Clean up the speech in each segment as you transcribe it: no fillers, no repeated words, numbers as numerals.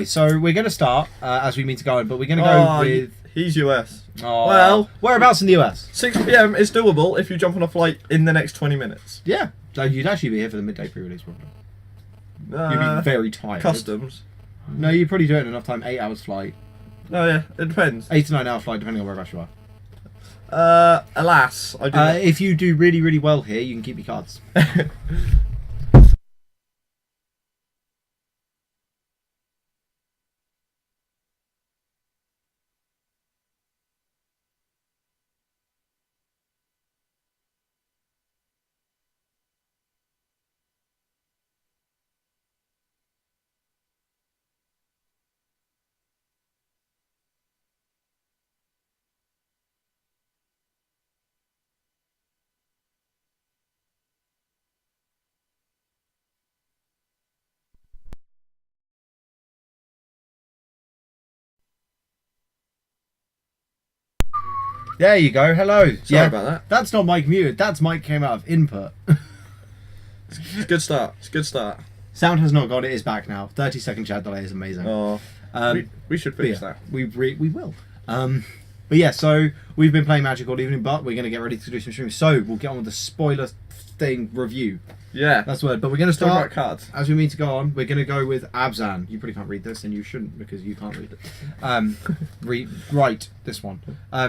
So we're going to start as we mean to go on, but we're going to go with... He's US. Oh, well, whereabouts in the US? 6 PM is doable if you jump on a flight in the next 20 minutes. Yeah, so you'd actually be here for the midday pre-release probably. You'd be very tired. Customs. No, you probably do it in enough time. 8 hours flight. Oh yeah, it depends. 8 to 9 hour flight, depending on whereabouts you are. Alas, I do. If you do really, really well here, you can keep your cards. There you go. Hello. Sorry about that. That's not mic muted. That's mic came out of input. It's a good start. It's a good start. Sound has not gone. It is back now. 30-second chat delay is amazing. Oh, we should fix that. We will. But yeah, so we've been playing Magic all evening, but we're going to get ready to do some streaming. So we'll get on with the spoiler thing review. Yeah. That's the word. But we're going to start, about cards. as we mean to go on, we're going to go with Abzan. You probably can't read this, and you shouldn't because you can't read it. Write this one.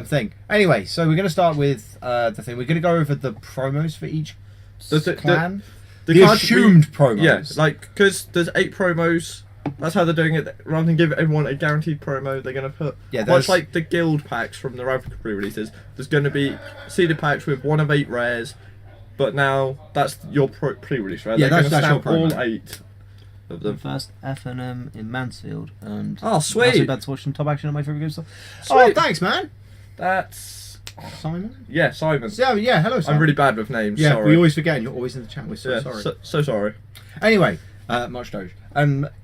Thing. Anyway, so we're going to start with the thing. We're going to go over the promos for each clan. The assumed promos. Yeah, like, because there's 8 promos. That's how they're doing it. Rather than give everyone a guaranteed promo, they're going to put... Yeah, much like the guild packs from the Ravnica pre-releases, there's going to be seeded packs with 1 of 8 rares, but now that's your pre-release, right? Yeah, they're that's your promo. All 8 of them. First FNM in Mansfield. And oh, sweet! About to watch some top action on my favourite game stuff. Sweet. Oh, thanks, man! That's... Simon? Yeah, Simon. Yeah, hello, Simon. I'm really bad with names, yeah, sorry. we always forget, and you're always in the chat. We're so sorry. So sorry. Anyway, much doge.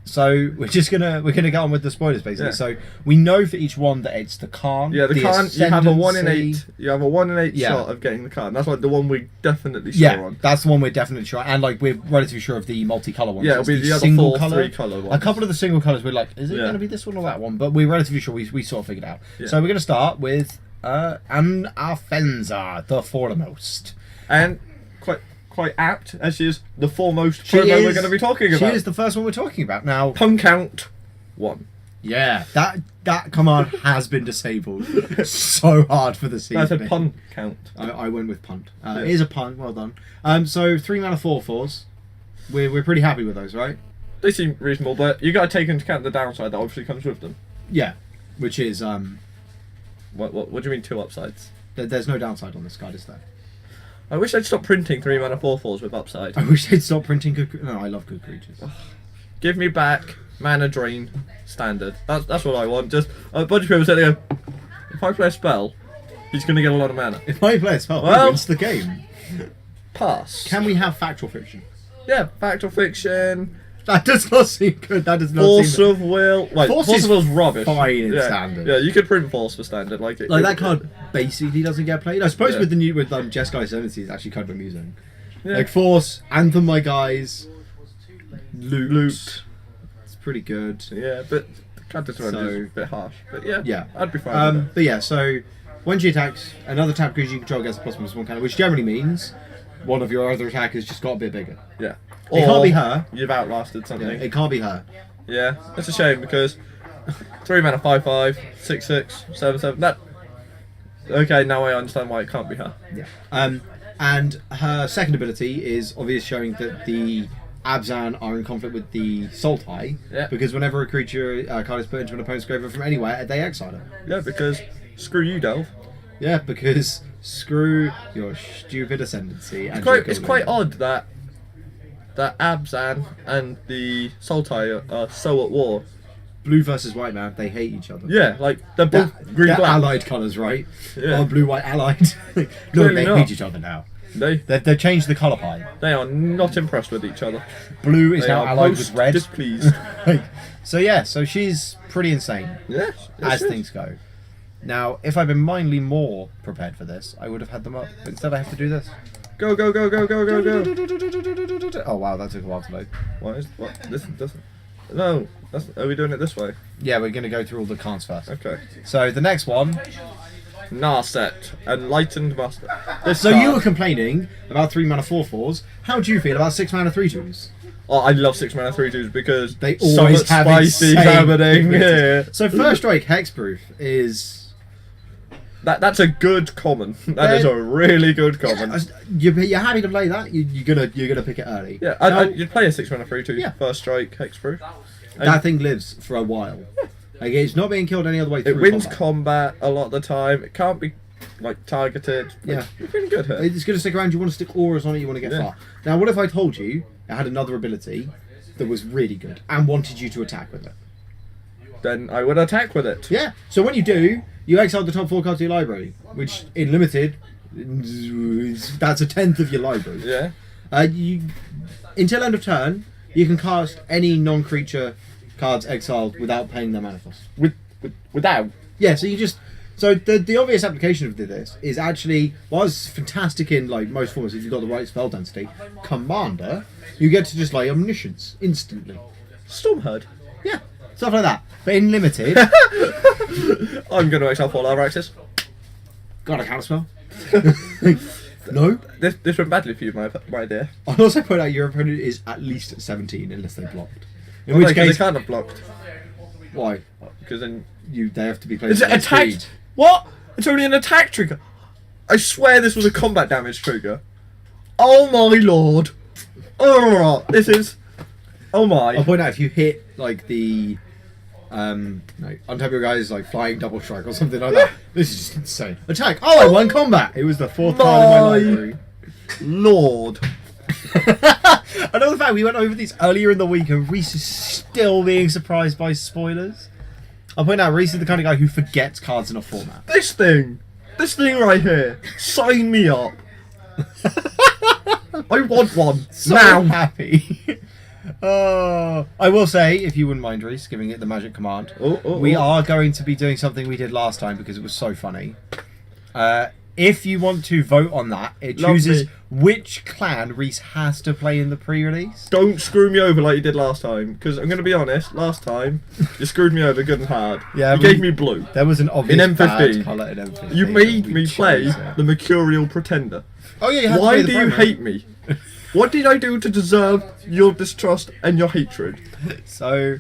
So we're gonna get on with the spoilers basically. Yeah. So we know for each one that it's the Khan. Yeah, the Khan. You have a 1 in 8. You have a 1 in 8 Yeah. shot of getting the Khan. That's like the one we definitely sure on. That's the one we're definitely sure, and like we're relatively sure of the multicolour ones. Yeah, it'll be the other single 4 colour. 3-colour ones. A couple of the single colours we're like, is it Yeah. going to be this one or that one? But we're relatively sure we sort of figured it out. Yeah. So we're going to start with An Afenza, the foremost, and quite apt as she is the foremost promo we're going to be talking about. She is the first one we're talking about now. Pun count 1. Yeah, that command has been disabled so hard for the season. I said pun count. I went with punt. It is a pun. Well done. So 3 mana 4/4s. We're pretty happy with those, right? They seem reasonable, but you got to take into account the downside that obviously comes with them. Yeah, which is What do you mean 2 upsides? there's no downside on this card, is there? I wish they'd stop printing 3 mana 4/4s with upside. I wish they'd stop printing good. No, I love good creatures. Give me back mana drain standard. That's what I want. Just a bunch of people said, they go, if I play a spell, he's going to get a lot of mana. If I play a spell, Well- wins the game. Pass. Can we have factual fiction? Yeah, fact or fiction. That does not seem good. That does not Force seem of will. Wait, Force Force is of will's rubbish. fine in yeah. standard. Yeah, you could print Force for standard. Like that card basically doesn't get played. I suppose Yeah. with the new Jeskai Seventy, it's actually kind of amusing. Yeah. Like Force, Anthem, my guys, Loot. It's pretty good. Yeah, but the counter to So- is a bit harsh. But yeah, Yeah. I'd be fine with it. But yeah, so when she attacks, another tap creature you control gets a +1/+1 counter, which generally means one of your other attackers just got a bit bigger. Yeah. It can't be her. You've outlasted Yeah, something. it can't be her. Yeah, it's a shame because 3 mana 5/5, 6/6, 7/7. That. Okay, now I understand why it can't be her. Yeah. And her second ability is obviously showing that the Abzan are in conflict with the Sultai. Yeah. Because whenever a creature card is put into an opponent's graveyard from anywhere, they exile it. Yeah, because screw you, Delve. Yeah, because screw your stupid ascendancy. It's quite odd that Abzan and the Sultai are so at war. Blue versus white, man. They hate each other. Yeah, like they're both green They're black. allied colours, right? Yeah. Or blue white allied. No, Clearly they not. hate each other now. They've changed the colour pie. They are not impressed with each other. Blue is They now are allied most with red. displeased. So yeah, so she's pretty insane Yeah, as things go. Now, if I'd been mindly more prepared for this, I would have had them up. But instead, I have to do this. Go, go, go, go, go, go, go. Oh wow, that took a while to load. What? This doesn't. No. Are we doing it this way? Yeah, we're going to go through all the cards first. Okay. So the next one. Narset, Enlightened Master. So you were complaining about 3 mana 4/4s. How do you feel about 6 mana 3/2s? Oh, I love 6 mana 3/2s because They so always much have spicy insane happening abilities. here. So first strike hexproof is That's a good common. That is a really good common. you're happy to play that. You're gonna pick it early. Yeah, Now, you'd play a 6 mana 3/2 Yeah. first strike hexproof. that thing lives for a while. Like it's not being killed any other way through. It wins combat. combat a lot of the time. It can't be like targeted. Yeah. It's really good here. It's going to stick around. You want to stick auras on it. You want to get Yeah. far. Now, what if I told you it had another ability that was really good and wanted you to attack with it? Then I would attack with it. Yeah. So when you do, you exile the top 4 cards of your library, which in limited, that's a 10th of your library. Yeah. Until end of turn, you can cast any non-creature cards exiled without paying their mana cost. Without. Yeah. So you just. So the obvious application of this is actually, while it's fantastic in like most formats if you've got the right spell density, Commander, you get to just like Omniscience instantly. Stormherd. Yeah, stuff like that. But in limited, I'm going to exile 4 Lava Axes. got a counterspell. No. This went badly for you, my dear. I'll also point out your opponent is at least 17 unless they blocked. In Well, which no, 'cause case, they can't have blocked. why? Because then They have to be played. it's at attack. speed. What? It's only an attack trigger. I swear this was a combat damage trigger. Oh my lord. Oh, this is. Oh I'll my. point out if you hit like the untap your guys like flying double strike or something like that. This is just insane. Attack! Oh, I won combat. It was the 4th card in my library. Lord. Another fact, we went over these earlier in the week, and Reese is still being surprised by spoilers. I'll point out Reese is the kind of guy who forgets cards in a format. This thing right here. Sign me up. I want one So now. happy. I will say, if you wouldn't mind, Reese, giving it the magic command, Oh, we are going to be doing something we did last time because it was so funny. If you want to vote on that, it chooses which clan Reese has to play in the pre-release. Don't screw me over like you did last time, because I'm going to be honest. Last time you screwed me over good and hard. Yeah, you gave me blue. There was an obvious In M15. bad colour in M15. You made We me play chose it. the Mercurial Pretender. Oh yeah, you had to Why play the do you primary. hate me? What did I do to deserve your distrust and your hatred? So,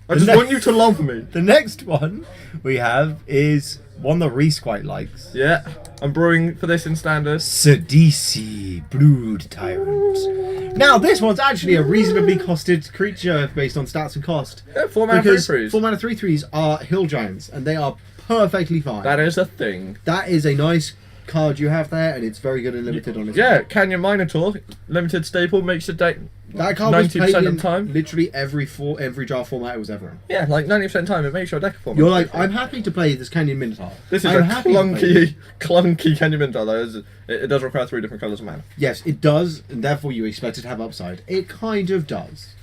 I just want you to love me. the next one we have is one that Reese quite likes. Yeah, I'm brewing for this in standard. Sidisi, Brood Tyrant. Now, this one's actually a reasonably costed creature based on stats and cost. Yeah, 4 mana Because 3/3s. 4 mana 3/3s are hill giants, and they are perfectly fine. That is a thing. That is a nice card you have there, and it's very good and limited on its Yeah, own. Canyon Minotaur, limited staple, makes your deck That card was 90% played of in the time. literally every draft format it was ever in. Yeah, like 90% of the time, it makes your deck a format. You're like, I'm happy to play this Canyon Minotaur. This is I'm a happy to play clunky Canyon Minotaur, though. It does require 3 different colours of mana. Yes, it does, and therefore you expect it to have upside. It kind of does.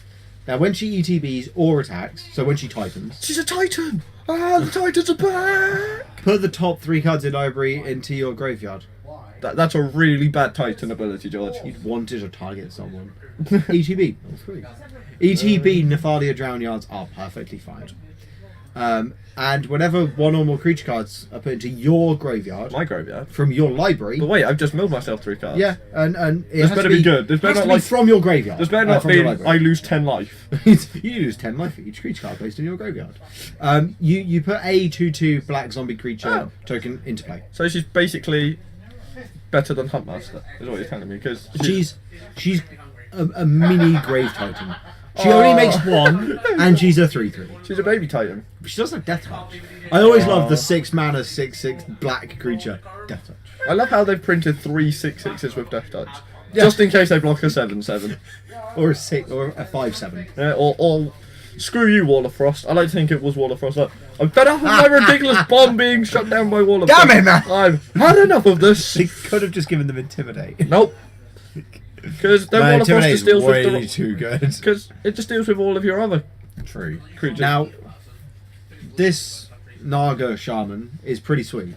Now, when she ETBs or attacks, so when she Titans, She's a Titan! Ah, the Titans are back! put the top 3 cards in library into your graveyard. That's a really bad Titan ability, George. You'd want it to target someone. ETB, all 3. ETB, Nephalia, Drown Yards are perfectly fine. And whenever one or more creature cards are put into your graveyard My graveyard. from your library, But wait, I've just milled myself 3 cards. yeah, and it This has better to be good. This better has to not be like- from your graveyard. This better not from be your I library. lose 10 life. You lose 10 life for each creature card based on your graveyard. You put a 2/2 black zombie creature token into play. So she's basically better than Huntmaster, is what you're telling me, because She's a mini grave titan. She only makes 1, and she's a 3/3. she's a baby Titan. She does have Death Touch. I always love the 6 mana 6/6 black creature Death Touch. I love how they've printed 3 6/6s with Death Touch. Yeah. Just in case they block a 7/7. Or a 6 or a 5/7. Yeah, or screw you, Wall of Frost. I like to think it was Wall of Frost. I'm fed up with my ridiculous bomb being shut down by Wall of Frost. Damn it, man! I've had enough of this. They could have just given them Intimidate. Nope. Because then Man, Wall of Frost Intimidate just is deals with way the. too good. Because it just deals with all of your other True. creatures. Now, this Naga Shaman is pretty sweet.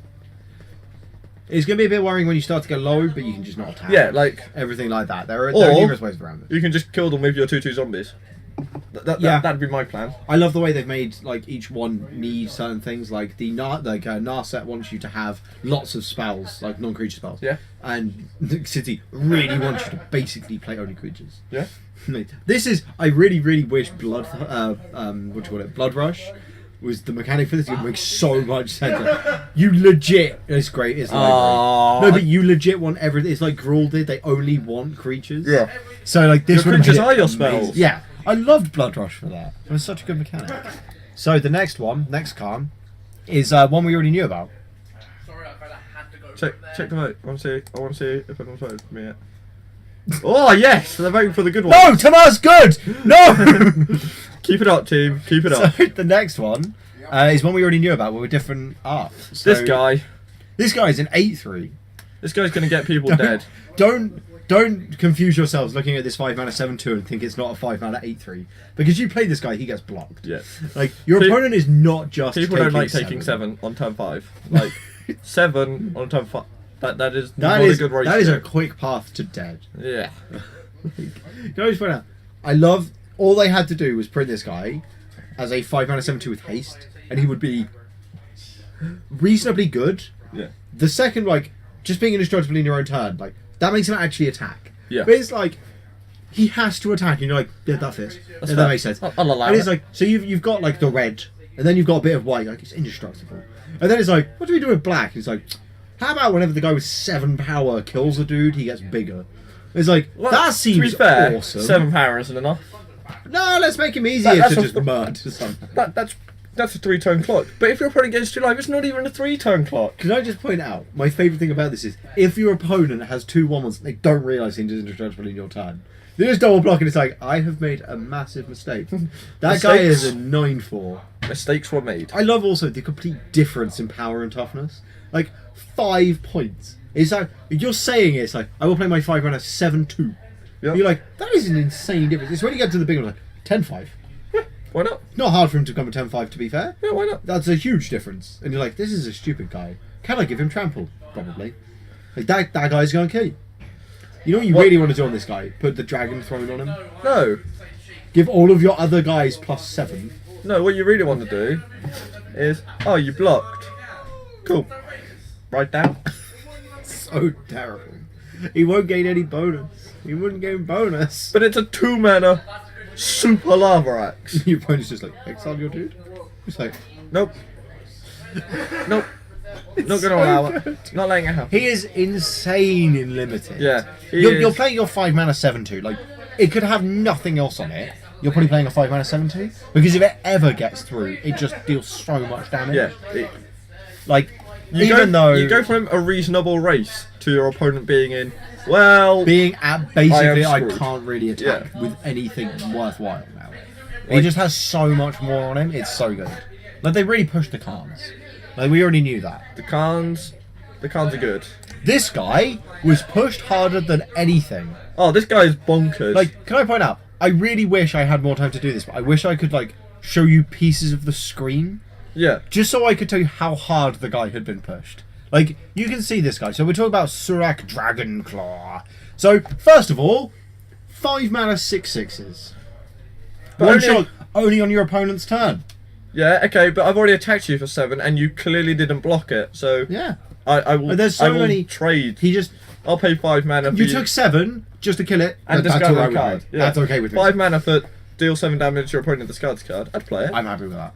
It's going to be a bit worrying when you start to go low, but you can just not attack. yeah, like Everything like that. There are Or- numerous ways around it. you can just kill them with your 2/2 zombies. That'd be my plan. I love the way they've made like each one need certain things. Like the Narset wants you to have lots of spells, like non-creature spells. Yeah. And the City really wants you to basically play only creatures. Yeah. This is. I really wish Blood. What do you call it? Blood Rush was the mechanic for this. It makes so much sense. Like, you legit. It's great. It's like no, but you legit want everything. It's like Gruul did. They only want creatures. Yeah. So like this Your would creatures have are your amazing. spells. Yeah. I loved Blood Rush for that. It was such a good mechanic. So the next card, is one we already knew about. Sorry, I kind of had to go. Check the vote. I want to see if anyone's voted for me yet. Oh yes, they're voting for the good one. No, Tamar's good. No. Keep it up, team. Keep it up. So the next one is one we already knew about, but with different art. So, This guy is an 8/3. This guy's gonna get people dead. Don't confuse yourselves looking at this 5 mana 7/2 and think it's not a 5 mana 8/3 because you play this guy, he gets blocked. Yeah. Like your opponent is not just. People don't like taking 7 on turn 5. Like 7 on turn 5. That is not a good ratio. That is a quick path to dead. Yeah. Can I just point out? I love all they had to do was print this guy as a 5 mana 7/2 with haste, and he would be reasonably good. Yeah. The second, like, just being indestructible in your own turn, like, that makes him actually attack. Yeah. But it's like, he has to attack, and you're like, yeah, that fits. Yeah, that makes sense. I'll allow and it's it. like, so you've got, like, the red, and then you've got a bit of white, like, it's indestructible. And then it's like, what do we do with black? It's like, how about whenever the guy with 7 power kills a dude, he gets bigger? It's like, Well, that seems to be fair, awesome. 7 power isn't enough. No, let's make him easier That's to a- just murder something. That's a 3-turn clock. But if your opponent gets 2 life, it's not even a 3-turn clock. Can I just point out, my favourite thing about this is, if your opponent has 2 1/1s, they don't realise he's indestructible in your turn. They just double block and it's like, I have made a massive mistake. That guy is a 9/4. Mistakes were made. I love also the complete difference in power and toughness. Like, 5 points. It's like, you're saying it's like, I will play my 5 mana 7/2. Yep. You're like, that is an insane difference. It's when you get to the big one, like, 10/5. Why not? Not hard for him to come at 10/5, to be fair. Yeah, why not? That's a huge difference. And you're like, this is a stupid guy. Can I give him trample? Probably. Like, that guy's going to kill you. You know what you really want to do on this guy? Put the dragon throne on him. No. Give all of your other guys +7. No, what you really want to do is, oh, you blocked. Cool. Write down. So terrible. He won't gain any bonus. He wouldn't gain bonus. But it's a 2 mana super lava axe. Your opponent's just like, exile your dude? It's like, Nope. Nope. Not gonna allow it. Not letting it happen. he is insane in limited. Yeah. You're playing your 5 mana 7/2. Like, it could have nothing else on it. You're probably playing a 5 mana 7/2. Because if it ever gets through, it just deals so much damage. Yeah. Like, You go from a reasonable race to your opponent being in, well, being at basically, I screwed. can't really attack Yeah. with anything worthwhile now. He just has so much more on him. It's so good. Like, they really pushed the Khans. Like, we already knew that. the Khans are good. This guy was pushed harder than anything. Oh, this guy is bonkers. Like, can I point out? I really wish I had more time to do this, but I wish I could, like, show you pieces of the screen. yeah. Just so I could tell you how hard the guy had been pushed. Like, you can see this guy. So we're talking about Surak Dragonclaw. So, first of all, 5 mana 6/6s. But One only- shot only on your opponent's turn. Yeah, okay, but I've already attacked you for 7 and you clearly didn't block it, so Yeah. I will, And there's so I will many- trade. He just... I'll pay 5 mana for You took 7 just to kill it. and that's discard all a right with card. me. Yeah. That's okay with me. 5 mana for deal 7 damage to your opponent discards a card. I'd play it. I'm happy with that.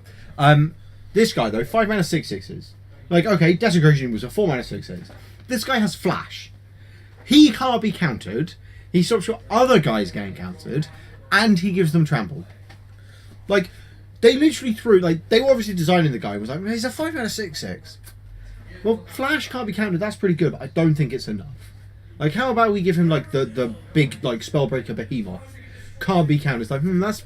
This guy, though, 5 mana 6/6s. Like, okay, Desecration was a 4 mana 6/6. This guy has Flash. He can't be countered. He stops your other guys getting countered. And he gives them trample. Like, they literally threw... Like, they were obviously designing the guy. Was like, he's a 5 mana 6/6. Well, Flash can't be countered. That's pretty good, but I don't think it's enough. Like, how about we give him, like, the big, like, Spellbreaker Behemoth? Can't be countered. It's like, that's...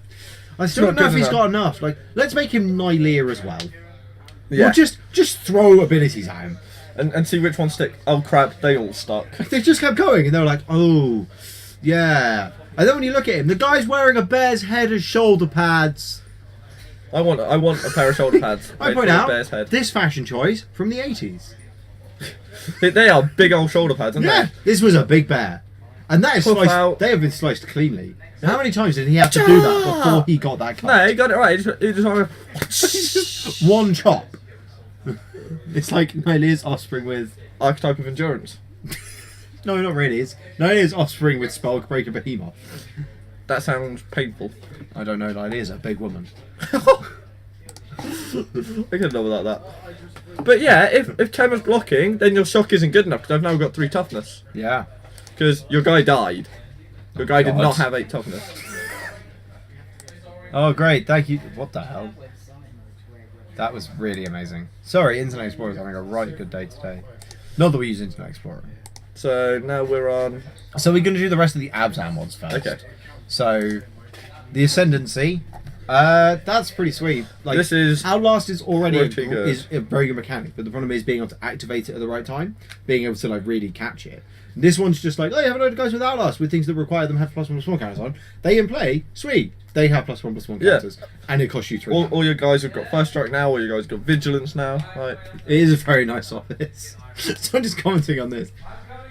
I still not don't know if good he's enough. got enough. Like, let's make him Nylea as well. Yeah. Or just throw abilities at him. And see which ones stick. Oh crap, they all stuck. They just kept going, and they were like, oh, yeah. And then when you look at him, the guy's wearing a bear's head as shoulder pads. I want a pair of shoulder pads. I made point for a out bear's head. this fashion choice from the 80s. They are big old shoulder pads, aren't Yeah, this was a big bear. And that is Puff sliced, out. they have been sliced cleanly. How many times did he have to do that before he got that card? No, he got it right. He just went, One chop. It's like Nylea's offspring with... archetype of endurance. No, not really. It's Nylea's offspring with Spellbreaker Behemoth. That sounds painful. I don't know, Nylea's a big woman. I could know without that. But yeah, if Temma's blocking, then your shock isn't good enough because I've now got 3 toughness. Yeah. Because your guy died. Your guy did God. not have 8 toughness. Oh, great. Thank you. What the hell? That was really amazing. Sorry, Internet Explorer's having a right good day today. Not that we use Internet Explorer. So now we're on. So we're going to do the rest of the Abzan mods first. Okay. So, the Ascendancy. That's pretty sweet. Like, This is Outlast is already pretty good. is a very good mechanic, but the problem is being able to activate it at the right time, being able to like really catch it. This one's just like, oh, you have a load of guys with Outlast with things that require them to have +1/+1 counters on. They in play, sweet. They have +1/+1 Yeah. counters, and it costs you 3. all your guys have got first strike now. All your guys have got vigilance now. Right. It is a very nice office. So I'm just commenting on this.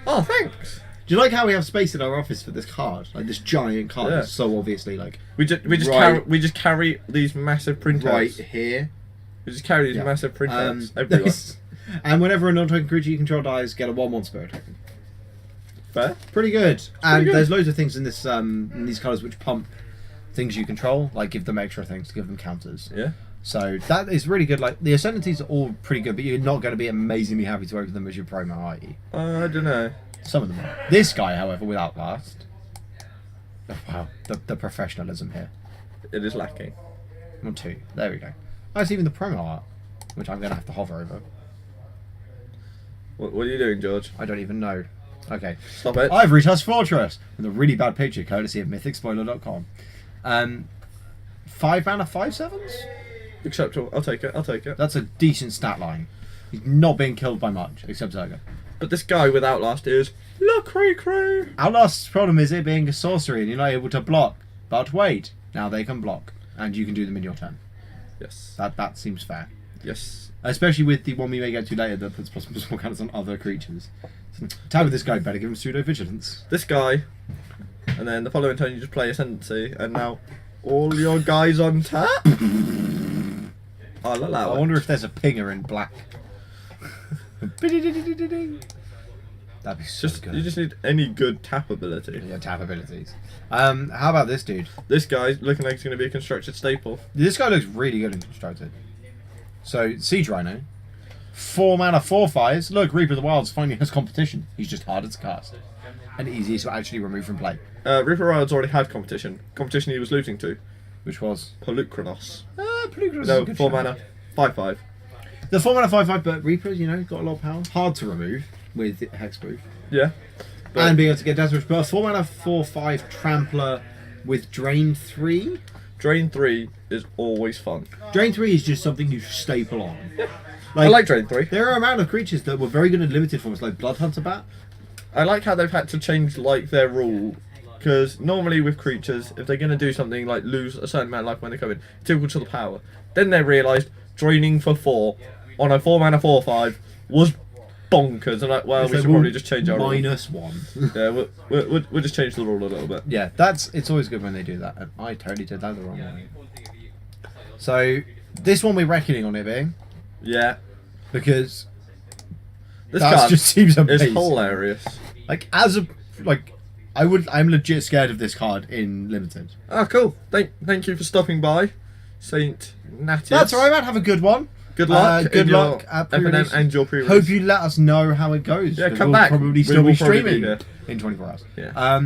Oh, thanks. Do you like how we have space in our office for this card? Like this giant card Yeah. is so obviously like We just Right. carry these massive printouts. right here. We just carry these Yeah. massive printouts everywhere. And whenever a non-token creature you control dies, get a 1/1 spirit token. Fair. Pretty good. And good. there's loads of things in this in these colours which pump things you control, like give them extra things to give them counters. Yeah. So that is really good. Like the Ascendancies are all pretty good, but you're not going to be amazingly happy to open them as your promo, are you? I don't know. Some of them are. This guy, however, with Outlast. Oh, wow, the professionalism here. It is lacking. 1, 2. There we go. Oh, it's even the promo art, which I'm going to have to hover over. What are you doing, George? I don't even know. Okay. Stop it. Ivory Tusk Fortress with a really bad picture, courtesy of MythicSpoiler.com. 5 mana, 5/7s? Acceptable. I'll take it. I'll take it. That's a decent stat line. He's not being killed by much, except Zerga. But this guy with Outlast is Crew. Outlast's problem is it being a sorcery and you're not able to block. But wait, now they can block, and you can do them in your turn. Yes. That seems fair. Yes. Especially with the one we may get to later that puts +1/+1 counters on other creatures. So, tag with this guy, better give him pseudo vigilance. This guy, and then the following turn you just play Ascendancy, and now all your guys on tap. I'll allow I it. wonder if there's a pinger in black. That'd be so good. You just need any good tap ability. Yeah, tap abilities. How about this dude? This guy's looking like he's going to be a constructed staple. This guy looks really good in constructed. So Siege Rhino, 4 mana, 4/5s. Look, Reaper of the Wilds finally has competition. He's just harder to cast and easier to actually remove from play. Reaper Wilds already had competition. Competition he was losing to. Which was Polukranos. Pelugras. No, 4 mana, 5/5. The 4 mana 5/5, but Reaper, you know, got a lot of power. Hard to remove with Hexproof. Yeah. But And being able to get Death Wish. But a 4 mana 4/5 Trampler with Drain 3. Drain 3 is always fun. Drain 3 is just something you staple on. I like Drain 3. There are an amount of creatures that were very good in limited forms, like Bloodhunter Bat. I like how they've had to change like their rule. Because normally with creatures, if they're going to do something like lose a certain amount of life when they come in, it's equal to the power. Then they realised draining for 4 on a 4 mana 4/5 was bonkers. And like, well, It's we like, should probably just change our rule. -1. Yeah, we'll just change the rule a little bit. Yeah, it's always good when they do that, and I totally did that the wrong way. So this one we're reckoning on it being Yeah. because This that card just seems amazing. is hilarious. I'm legit scared of this card in limited. Oh, cool. Thank you for stopping by, Saint Natius. That's alright, man. Have a good one. Good luck. Good in your luck at F&M pre-release. and your pre-release. Hope you let us know how it goes. Yeah, 'cause come we'll back. Probably We still will be probably be streaming here. in 24 hours. Yeah.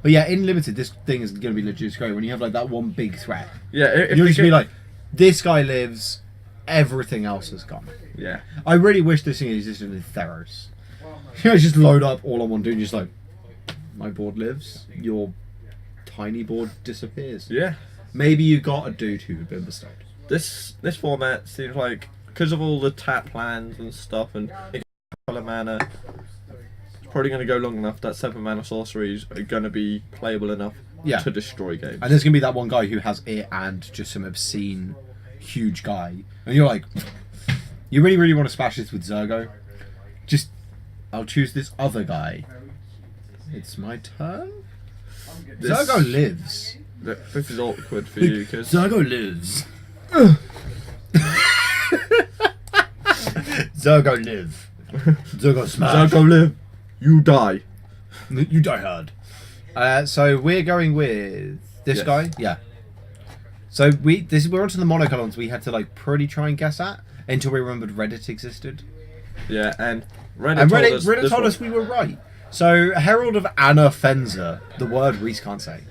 But yeah, in limited, this thing is going to be legit scary when you have like that one big threat. Yeah. If You'll they just get- be like, this guy lives, everything else has gone. Yeah. I really wish this thing existed in Theros. You know, just load up all on one dude, just like, my board lives, your tiny board disappears. Yeah. Maybe you got a dude who had been bestowed. This format seems like, because of all the tap plans and stuff and color mana, it's probably going to go long enough that 7 mana sorceries are going to be playable enough Yeah. to destroy games. And there's going to be that one guy who has it and just some obscene, huge guy. And you're like, you really, really want to smash this with Zergo? Just, I'll choose this other guy. It's my turn? This- Zergo lives. This is awkward for you because Zergo lives. Zergo live. Zergo smash. Zergo live, you die. You die hard. So we're going with this Yes. guy. Yeah. So we're onto the monocolons we had to like pretty try and guess at until we remembered Reddit existed. Yeah, and Reddit, And told Reddit, us, Reddit this told one. us we were right. So Herald of Anna Fenza, the word Reese can't say.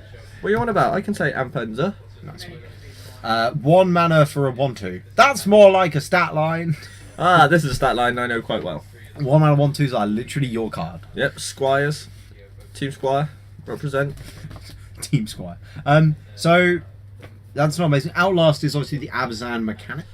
What are you on about? I can say Ampenza. Nice one. 1 mana for a 1/2. That's more like a stat line. Ah, this is a stat line I know quite well. 1 mana 1/2s are literally your card. Yep, Squires, Team Squire, represent. Team Squire. So that's not amazing. Outlast is obviously the Abzan mechanic.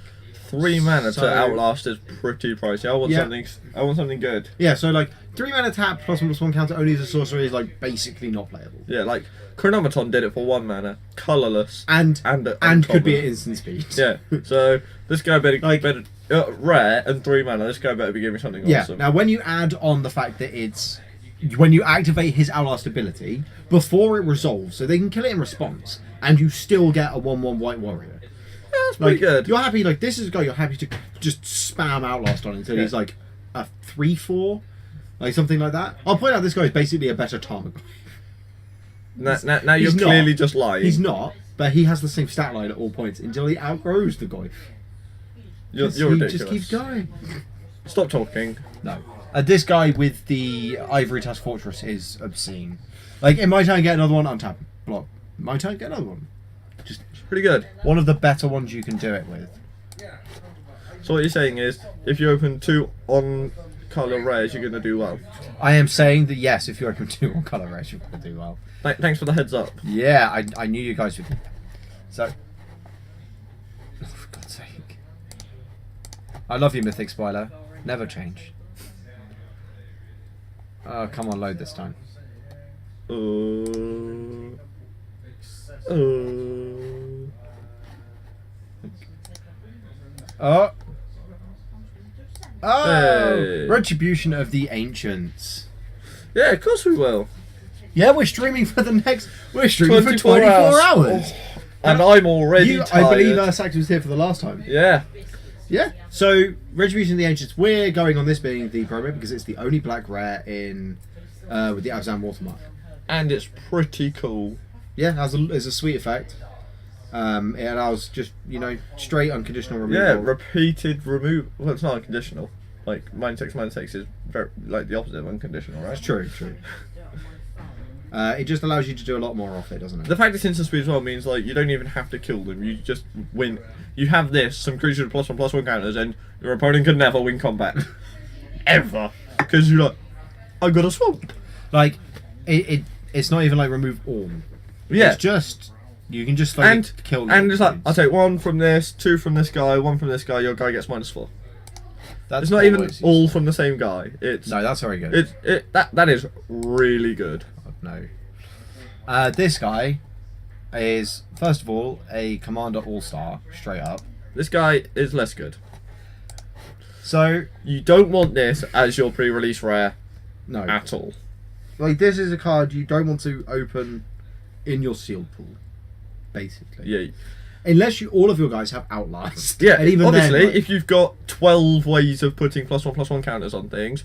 3 mana So- to Outlast is pretty pricey. I want Yeah. something. I want something good. Yeah, so like 3 mana tap +1/+1 counter only as a sorcery is like basically not playable. Yeah, like Chronometon did it for 1 mana, colorless, And and could be uncommon. at instant speed. Yeah, so this guy better Like- better rare and 3 mana. This guy better be giving me something Yeah. awesome. Now when you add on the fact that it's when you activate his Outlast ability before it resolves, so they can kill it in response, and you still get a 1/1 white warrior. That's pretty Like, good. You're happy, like, this is a guy you're happy to just spam Outlast on until Yeah. he's like a 3/4, like something like that. I'll point out this guy is basically a better Tarkir. Now you're He's not. clearly just lying. He's not, but he has the same stat line at all points until he outgrows the guy. You're he ridiculous. just keeps going. Stop talking. No. This guy with the Ivory Tusk Fortress is obscene. Like, in my turn, get another one, untap, block. My turn, get another one. Just Pretty good. one of the better ones you can do it with. So what you're saying is, if you open 2 on color rares, you're gonna do well. I am saying that yes, if you open 2 on colour race, you're going to do well. Thanks for the heads up. Yeah, I knew you guys would. So, oh, for God's sake, I love you, Mythic Spoiler. Never change. Oh, come on, load this time. Oh, Hey. Retribution of the Ancients. Yeah, of course we will. Yeah, we're streaming for the next. We're streaming for 24 24 hours. hours. And I'm already You, tired. I believe Sax was here for the last time. Yeah. Yeah. So Retribution of the Ancients. We're going on this being the promo because it's the only black rare in with the Abzan watermark. And it's pretty cool. Yeah, it's a sweet effect. It allows just straight unconditional removal. Yeah, repeated remove. Well, it's not unconditional. Like -6/-6 is very like the opposite of unconditional, right? It's true. It just allows you to do a lot more off it, doesn't it? The fact it's instant speed as well means like you don't even have to kill them. You just win. You have this some creatures with +1/+1 counters, and your opponent can never win combat ever because you're like, I got a swamp. Like, it's not even like remove all. Yeah, It's just you can just like kill. and it's like dudes. I'll take 1 from this, 2 from this guy, 1 from this guy. Your guy gets -4. That's It's not even always all useful. from the same guy. It's No, that's very good. that is really good. No. This guy is first of all a Commander All-Star, straight up. This guy is less good. So You don't want this as your pre-release rare no, at all. like this is a card you don't want to open in your sealed pool, basically. Yeah, Unless all of your guys have Outlast. yeah. And even Obviously, then, like, if you've got 12 ways of putting +1/+1 counters on things,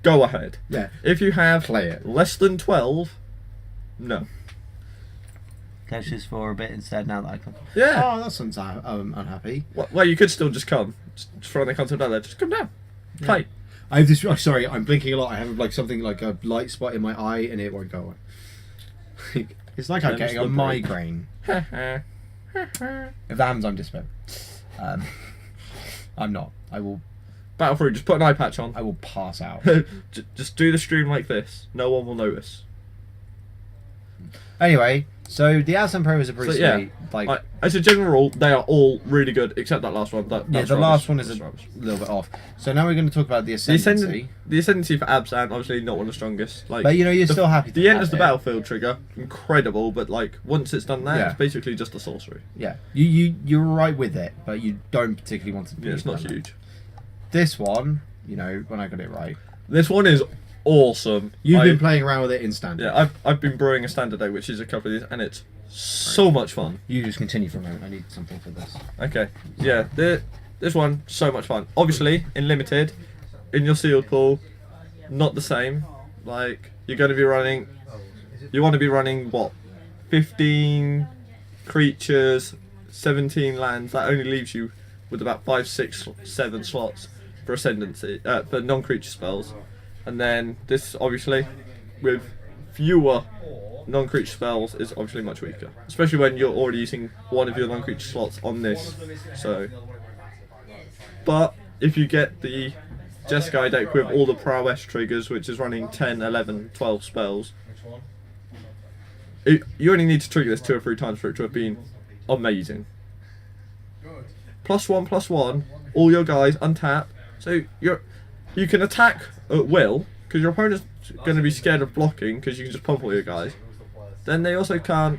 go ahead. yeah, If you have play it. less than 12, no. Let's just for a bit instead now that I can. Yeah. Oh, that sounds unhappy. Well, you could still just come. Just throw the concept out there. Just come down. Play. I have this. Oh, sorry, I'm blinking a lot. I have like something like a light spot in my eye, and it won't go away. It's like I'm Turns getting a the brain. migraine. If that happens, I'm despair. I'm not. I will Battlefree, just put an eye patch on. I will pass out. Just do the stream like this. No one will notice. Anyway, so the Aslan Pro is a pretty So, yeah, sweet. Like, as a general rule, they are all really good, except that last one. yeah, That's the rubbish. last one is That's a rubbish. little bit off. So now we're going to talk about the The Ascendancy. ascendancy for Abzan, obviously not one of the strongest. Like, But you're still happy. the to end have is the it. battlefield trigger, incredible. But like once it's done that, Yeah. it's basically just a sorcery. Yeah, you're right with it, but you don't particularly want to. Yeah, it's not use that. huge. This one, when I got it right. This one is awesome. You've been playing around with it in standard. Yeah, I've been brewing a standard deck, which is a couple of these, and it's so much fun. You just continue for a moment. I need something for this. Okay, yeah, this one so much fun. Obviously, in limited, in your sealed pool, not the same. Like you're going to be running, you want to be running what, 15 creatures, 17 lands. That only leaves you with about 5, 6, 7 slots for ascendancy, for non-creature spells. And then this, obviously, with fewer non-creature spells, is obviously much weaker. Especially when you're already using one of your non-creature slots on this. So, but if you get the Jeskai deck with all the prowess triggers, which is running 10, 11, 12 spells, you only need to trigger this 2 or 3 times for it to have been amazing. +1/+1, all your guys untap, so you can attack at will because your opponent's going to be scared of blocking because you can just pump all your guys. Then they also can't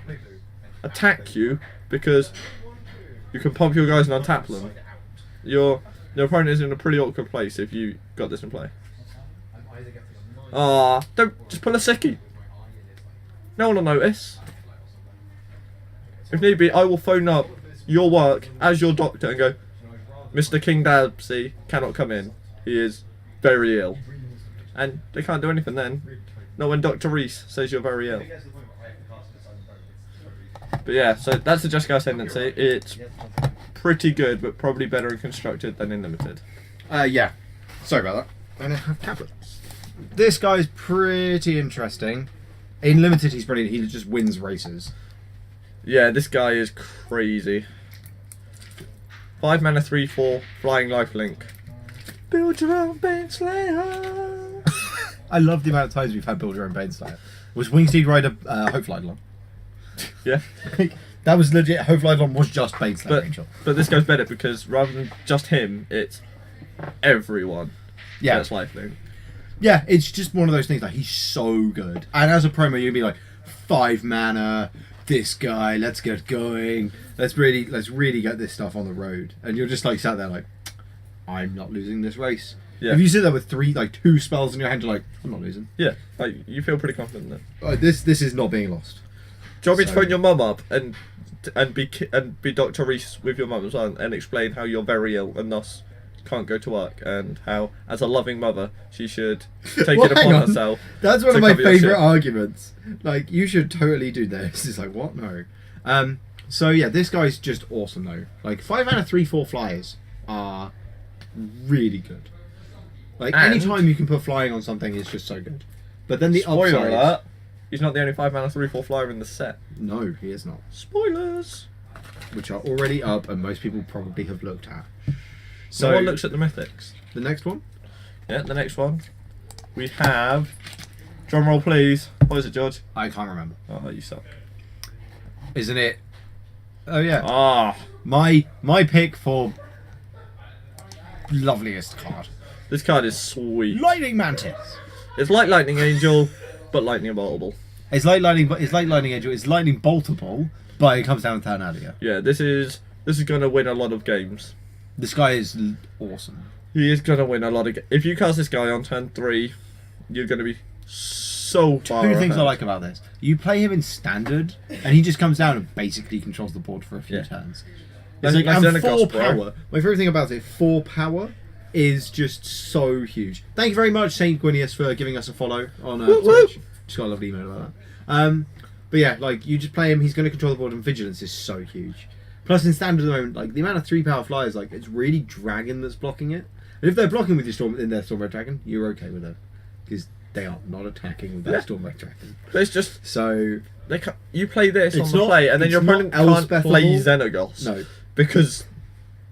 attack you because you can pump your guys and untap them. Your opponent is in a pretty awkward place if you got this in play. Don't just pull a sickie. No one will notice. If need be, I will phone up your work as your doctor and go, Mr. King Dabsy cannot come in. He is very ill. And they can't do anything then. Not when Dr. Reese says you're very ill. But yeah, so that's the Jeskai Ascendancy. It's pretty good, but probably better in constructed than in limited. Yeah. Sorry about that. And I have tablets. This guy's pretty interesting. In limited, he's brilliant. He just wins races. Yeah, this guy is crazy. 5 mana, 3/4, flying lifelink. Build your own Baneslayer. I love the amount of times we've had build your own Baneslayer. Was Wingsteed Rider Hope Eidolon? Yeah. That was legit. Hope Eidolon was just Baneslayer Angel. But this goes better because rather than just him, it's everyone. Yeah. That's lifelink. Yeah, it's just one of those things. Like he's so good, and as a promo, you'd be like, 5 mana, this guy. Let's get going. Let's really get this stuff on the road. And you're just like sat there like, I'm not losing this race. Yeah. If you sit there with 2 spells in your hand, you're like, I'm not losing. Yeah, like you feel pretty confident then. This is not being lost. Do you want me to So- phone your mum up and be Dr. Reese with your mum as well and explain how you're very ill and thus can't go to work and how, as a loving mother, she should take Well, it hang upon on. herself. That's one to of my cover your favourite shit. arguments. Like, you should totally do this. It's like, what? No. So yeah, this guy's just awesome though. Like 5 mana 3/4 flyers are really good. Like And- anytime you can put flying on something is just so good. But then the Spoiler upside, alert, he's not the only 5 mana 3/4 flyer in the set. no, he is not. Spoilers. Which are already up and most people probably have looked at. So No one looks at the mythics. the next one, Yeah, the next one. We have... Drum roll, please. What is it, George? I can't remember. Oh, you suck. Isn't it? Oh yeah. Ah, My pick for loveliest card. this card is sweet. Lightning Mantis. It's like Lightning Angel, but lightning boltable. It's like lightning angel. It's lightning boltable, but it comes down to Ternadia. Yeah, this is gonna win a lot of games. This guy is awesome. He is gonna win a lot of. If you cast this guy on turn 3, you're gonna be so far. Two things I ahead. like about this: you play him in standard, and he just comes down and basically controls the board for a few Yeah. turns. Nice- It's like, nice and Xenagos, 4 bro. power. My favorite thing about it, 4 power, is just so huge. Thank you very much, Saint Gwinius, for giving us a follow on Whoop, whoop. Twitch. Just got a lovely email about that. But yeah, like you just play him, he's going to control the board, and vigilance is so huge. Plus, in standard at the moment, like the amount of 3 power flyers, like it's really dragon that's blocking it. And if they're blocking with your storm in their storm red dragon, you're okay with it because they are not attacking with their Yeah. storm red dragon. But it's just So they can't, you play this It's on the not- play, and then it's your not opponent can't play Elspethable. Xenagos. no, Because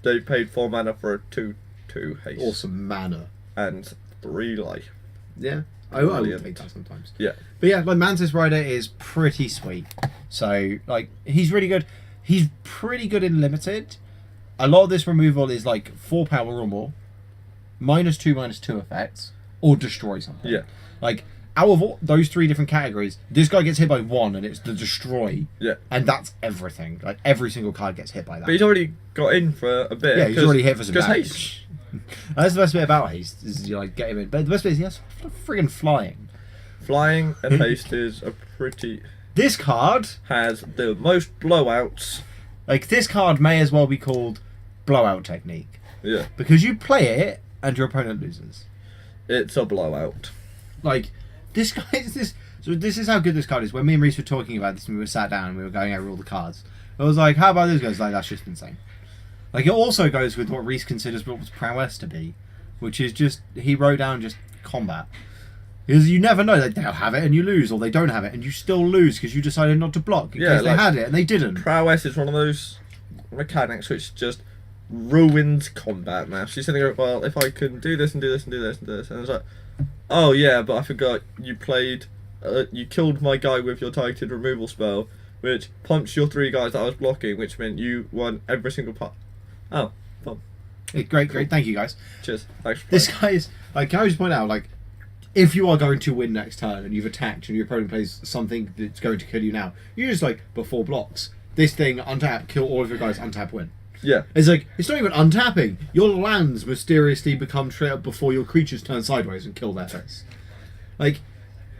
they paid 4 mana for a 2/2 haste awesome mana. and 3 life. Yeah, I would Brilliant. take that sometimes. Yeah. But yeah, like Mantis Rider is pretty sweet. So like he's really good. He's pretty good in limited. A lot of this removal is like 4 power or more, -2/-2 effects, or destroy something. Yeah. Like out of all those 3 different categories, this guy gets hit by 1 and it's the destroy. Yeah. And that's everything. Like every single card gets hit by that. But he's already got in for a bit. Yeah, he's already hit for some Because damage. haste. That's the best bit about haste is you like get him in. But the best bit is he has friggin' flying. Flying and haste is a pretty... This card, Has the most blowouts. like this card, may as well be called blowout technique Yeah. because you play it and your opponent loses. It's a blowout. Like this guy is this. So this is how good this card is. When me and Reese were talking about this, and we were sat down and we were going over all the cards. I was like, "How about this?" Goes like, "That's just insane." Like it also goes with what Reese considers what was prowess to be, which is just he wrote down just combat. Because you never know, like they'll have it and you lose, or they don't have it and you still lose because you decided not to block in Yeah, case they like- had it and they didn't. Prowess is one of those mechanics which just ruins combat, man. She's sitting there, well, if I can do this and do this and do this and do this, and it's like, oh yeah, but I forgot you played, you killed my guy with your targeted removal spell, which punched your 3 guys that I was blocking, which meant you won every single part. Oh, fun. Yeah, great, great, thank you guys. Cheers. Thanks for This playing. guy is like, can I just point out, like, if you are going to win next turn and you've attacked and your opponent plays something that's going to kill you now, you just like before blocks. This thing untap, kill all of your guys, untap, win. Yeah. It's like it's not even untapping. Your lands mysteriously become straight up before your creatures turn sideways and kill their face. Like,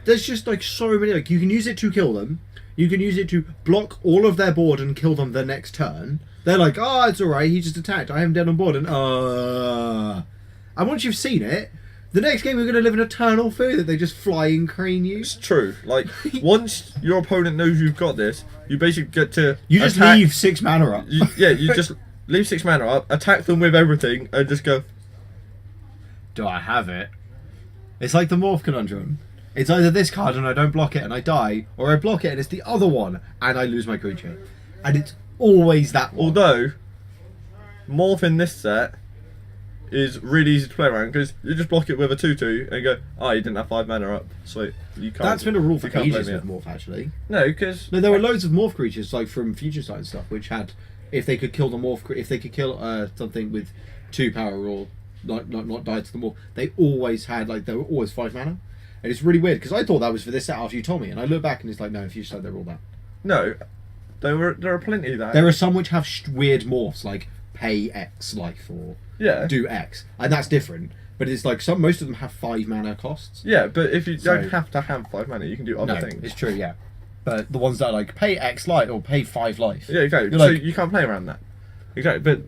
there's just like so many. Like, you can use it to kill them. You can use it to block all of their board and kill them the next turn. They're like, oh, it's alright. He just attacked. I am dead on board. And once you've seen it, the next game we're going to live in eternal fear that they just fly and crane you. It's true. Like, once your opponent knows you've got this, you basically get to You just attack- leave 6 mana up. you just leave 6 mana up, attack them with everything, and just go, Do I have it? It's like the Morph Conundrum. It's either this card and I don't block it and I die, or I block it and it's the other one and I lose my creature. And it's always that one. although, Morph in this set is really easy to play around, because you just block it with a 2/2 and go, oh, you didn't have 5 mana up, sweet. You can't. That's been a rule for you can't blame ages me. with Morph, actually. No, because... No, there were loads of Morph creatures, like from Future Sight and stuff, which had, if they could kill the Morph, if they could kill something with 2 power or not die to the Morph, they always had, like, they were always 5 mana. And it's really weird, because I thought that was for this set after you told me, and I look back and it's like, no, in Future Sight they're all that. No, there are plenty of that. There are some which have weird morphs, like pay X life or Yeah. do X, and that's different. But it's like most of them have 5 mana costs. Yeah, but if you So- don't have to have 5 mana, you can do other No, things. it's true, yeah. But the ones that are like pay X life or pay 5 life. Yeah, exactly. You're So like- you can't play around that. Exactly, but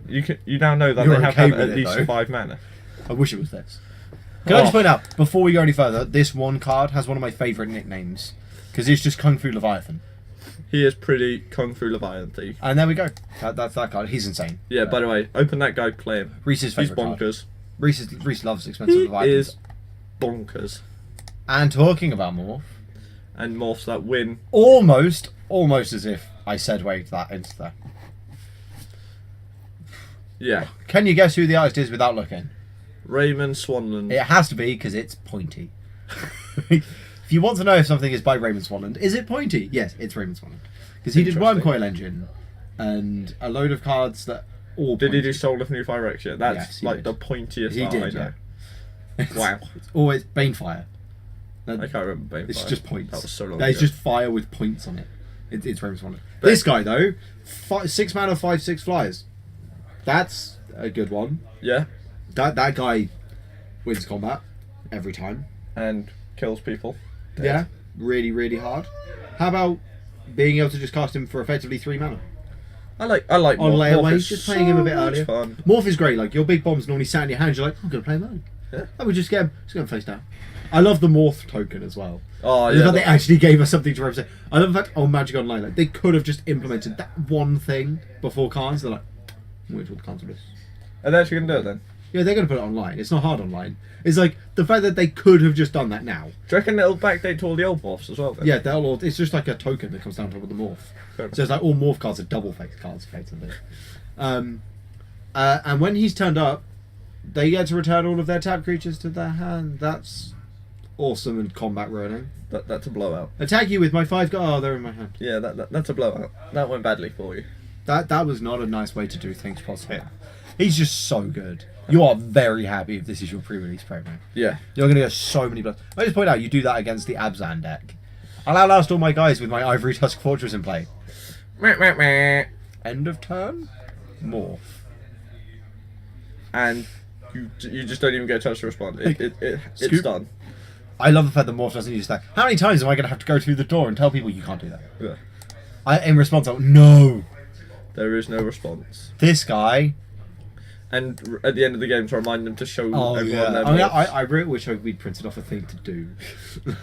you now know that You're they have okay to have with at it, least though. 5 mana. I wish it was this. Can I just Oh. point out, before we go any further, this one card has one of my favourite nicknames. Because it's just Kung Fu Leviathan. He is pretty Kung Fu Leviathan. And there we go. That's that card. He's insane. Yeah, by the way, open that guy, play him. Reese's He's favourite card. bonkers. Reese loves expensive He Leviathans. is bonkers. And talking about Morph, And morphs that win. almost as if I segued that into there. Yeah. Can you guess who the artist is without looking? Raymond Swanland. It has to be because it's pointy. If you want to know if something is by Raymond Swanland, is it pointy? Yes, it's Raymond Swanland. Because he did Worm Interesting. Coil Engine and a load of cards that all Did he pointy. do Soul of New Fire X yet? That's Yes, he like did. the pointiest He art did, I know. yeah. Wow. It's always Banefire. I can't remember Banefire. It's just points. That was so long No, it's ago. just fire with points on it. It's Raymond Swanland. But- This guy though, 6 mana, 5/6 flyers. That's a good one. Yeah. That guy wins combat every time. And kills people. Yeah, really, really hard. How about being able to just cast him for effectively 3 mana? I like On Morph. layaway, Morph is just playing him a bit so much earlier. Fun. Morph is great. Like your big bombs normally sat in your hand. You're like, I'm gonna play him early. Yeah. I would just get him face down. I love the Morph token as well. Oh I yeah. love that they actually gave us something to represent. I love the fact on Magic Online, like they could have just implemented that one thing before cards. They're like, which would cancel this? Are they actually gonna do it then? Yeah, they're gonna put it online. It's not hard online. It's like the fact that they could have just done that now. Do you reckon it'll backdate to all the old morphs as well then? Yeah, they'll all, it's just like a token that comes down top of the morph. Fair enough. So it's like all morph cards are double face cards, effectively. And when he's turned up, they get to return all of their tap creatures to their hand. That's awesome and combat ruining. That's a blowout. Attack you with my 5 oh, they're in my hand. Yeah, that's a blowout. That went badly for you. That was not a nice way to do things, possibly. He's just so good. You are very happy if this is your pre-release program. Yeah. You're going to get so many blows. I just point out, you do that against the Abzan deck. I'll outlast all my guys with my Ivory Tusk Fortress in play. Meh, meh, meh. End of turn? Morph. And you just don't even get a chance to respond. It's Scoop. done. I love the fact that Morph doesn't use that. How many times am I going to have to go through the door and tell people you can't do that? Yeah. In response, I go, no. There is no response. This guy. And at the end of the game, to remind them to show Oh everyone yeah. their I mean, morphs. I really wish we'd printed off a thing to do.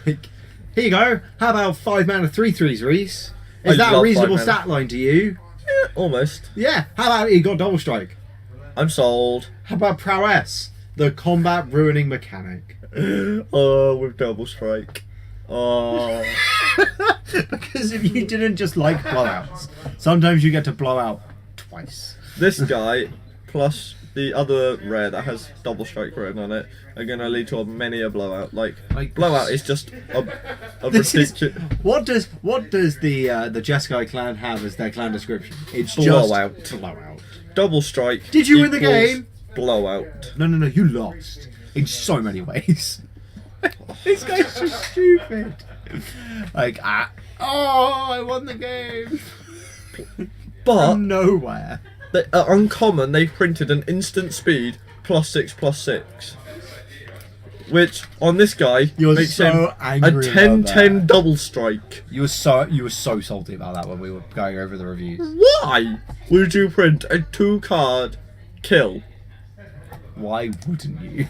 Like, here you go. How about 5 mana 3/3s, Reese? Is I that a love reasonable 5 mana. stat line to you? Yeah, almost. Yeah. How about you got double strike? I'm sold. How about prowess? The combat ruining mechanic. Oh, with double strike. Oh. Because if you didn't just like blowouts, sometimes you get to blow out twice. This guy plus the other rare that has double strike written on it are going to lead to many a blowout. Like blowout is just a This is, ridiculous. what does the Jeskai clan have as their clan description? It's Blowout. just blowout. Double strike. Did you win the equals game? Blowout. No, you lost in so many ways. This guy's just stupid. Like, I won the game. But From nowhere. they are uncommon. They've printed an instant speed +6/+6, which on this guy You're makes so him a angry about 10/10 that. double strike. You were so salty about that when we were going over the reviews. Why would you print a 2-card kill? Why wouldn't you?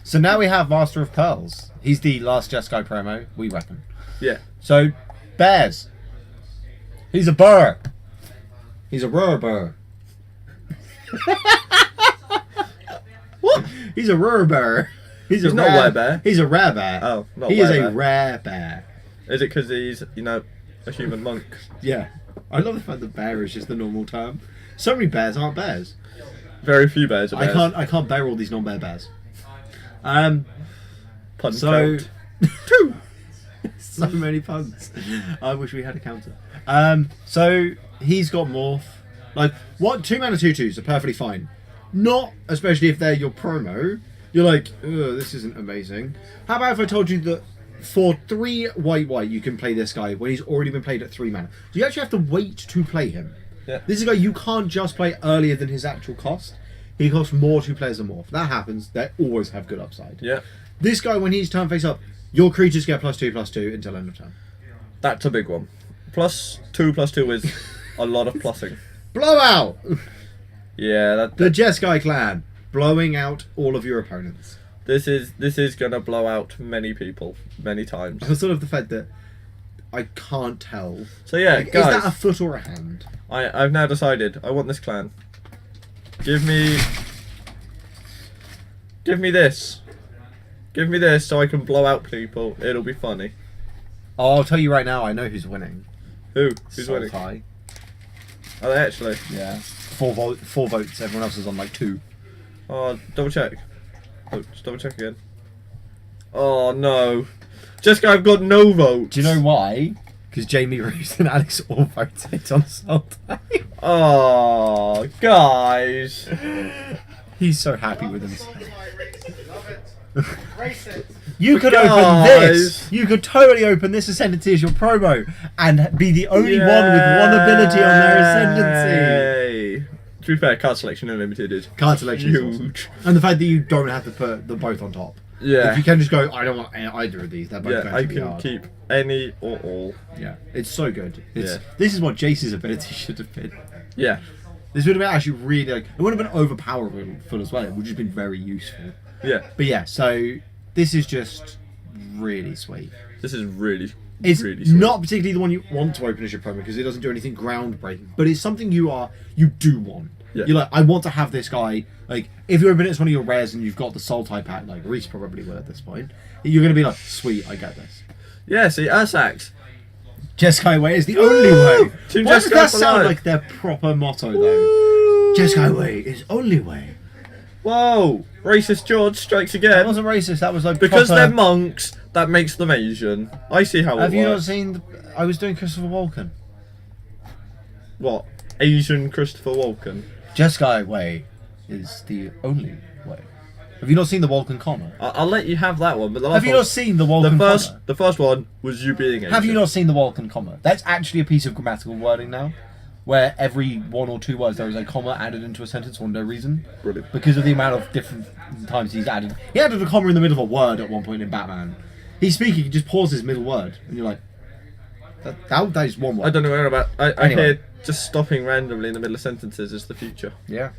So now we have Master of Pearls. He's the last Jeskai promo, we reckon. Yeah. So, bears. He's a burr. He's a rare burr. What? He's a rare bear. He's He's not a rare bear. He's a rare bear. Oh, not he is rare a bear. rare bear. Is it because he's, a human monk? Yeah. I love the fact that bear is just the normal term. So many bears aren't bears. Very few bears are bears. I can't bear all these non-bear bears. Pun So count. 2. so many puns. I wish we had a counter. So he's got morph. Like, what 2 mana 2/2s are perfectly fine. Not especially if they're your promo. You're like, ugh, this isn't amazing. How about if I told you that for 3 white you can play this guy when he's already been played at 3 mana? So you actually have to wait to play him. Yeah. This is a guy you can't just play earlier than his actual cost. He costs more to play as a morph. That happens. They always have good upside. Yeah. This guy, when he's turn face up, your creatures get +2/+2 until end of turn. That's a big one. +2/+2 is a lot of plussing. Blowout! Yeah, The Jeskai clan blowing out all of your opponents. this is gonna blow out many people many times. I sort of the fact that I can't tell. So yeah, Like, guys, is that a foot or a hand? I've now decided I want this clan. Give me this. Give me this so I can blow out people. It'll be funny. Oh, I'll tell you right now. I know who's winning. Who's winning? Sultai. Are they actually? Yeah. 4 votes. Everyone else is on like 2. Oh, double check. Oh, just double check again. Oh no. Jessica, I've got no votes. Do you know why? Because Jamie Roos and Alex all voted on Sultai. Oh, guys. He's so happy with himself. Love it. Racist. You could Guys. open this. You could totally open this Ascendancy as your promo and be the only one with one ability on their Ascendancy. Yay. To be fair, card selection unlimited is Card selection is awesome. huge. And the fact that you don't have to put them both on top. Yeah. If you can just go, I don't want either of these. They're both Yeah, going I to be can hard. keep any or all. Yeah, it's so good. Yeah. This is what Jace's ability should have been. Yeah. This would have been actually really like, it would have been overpowerful as well. It would have been very useful. Yeah. But yeah, so this is just really sweet. This is really, It's really sweet. not particularly the one you want to open as your promo because it doesn't do anything groundbreaking, but it's something you do want. Yeah. You're like, I want to have this guy. Like, if you open it as one of your rares and you've got the Soul type pack, like Reese probably will at this point, you're going to be like, sweet, I get this. Yeah, see, Ursax. Jeskai Way is the only way. Team Why does Jeskai that for sound life. like their proper motto though? Jeskai Way is only way. Whoa! Racist George strikes That again. wasn't racist. That was like Because proper... they're monks, that makes them Asian. I see how Have it you not works. seen? I was doing Christopher Walken. What? Asian Christopher Walken? Jeskai Way is the only way. Have you not seen the Walken comma? I'll let you have that one, but the last Have you one, not seen the Walken comma? the first one was you being Asian. Have you not seen the Walken comma? That's actually a piece of grammatical wording now. where every 1 or 2 words there is a comma added into a sentence for no reason. Brilliant. Because of the amount of different times he's added. He added a comma in the middle of a word at one point in Batman. He's speaking, he just pauses middle word, and you're like, that is one word. I don't know what about. I Anyway. hear just stopping randomly in the middle of sentences is the future. Yeah.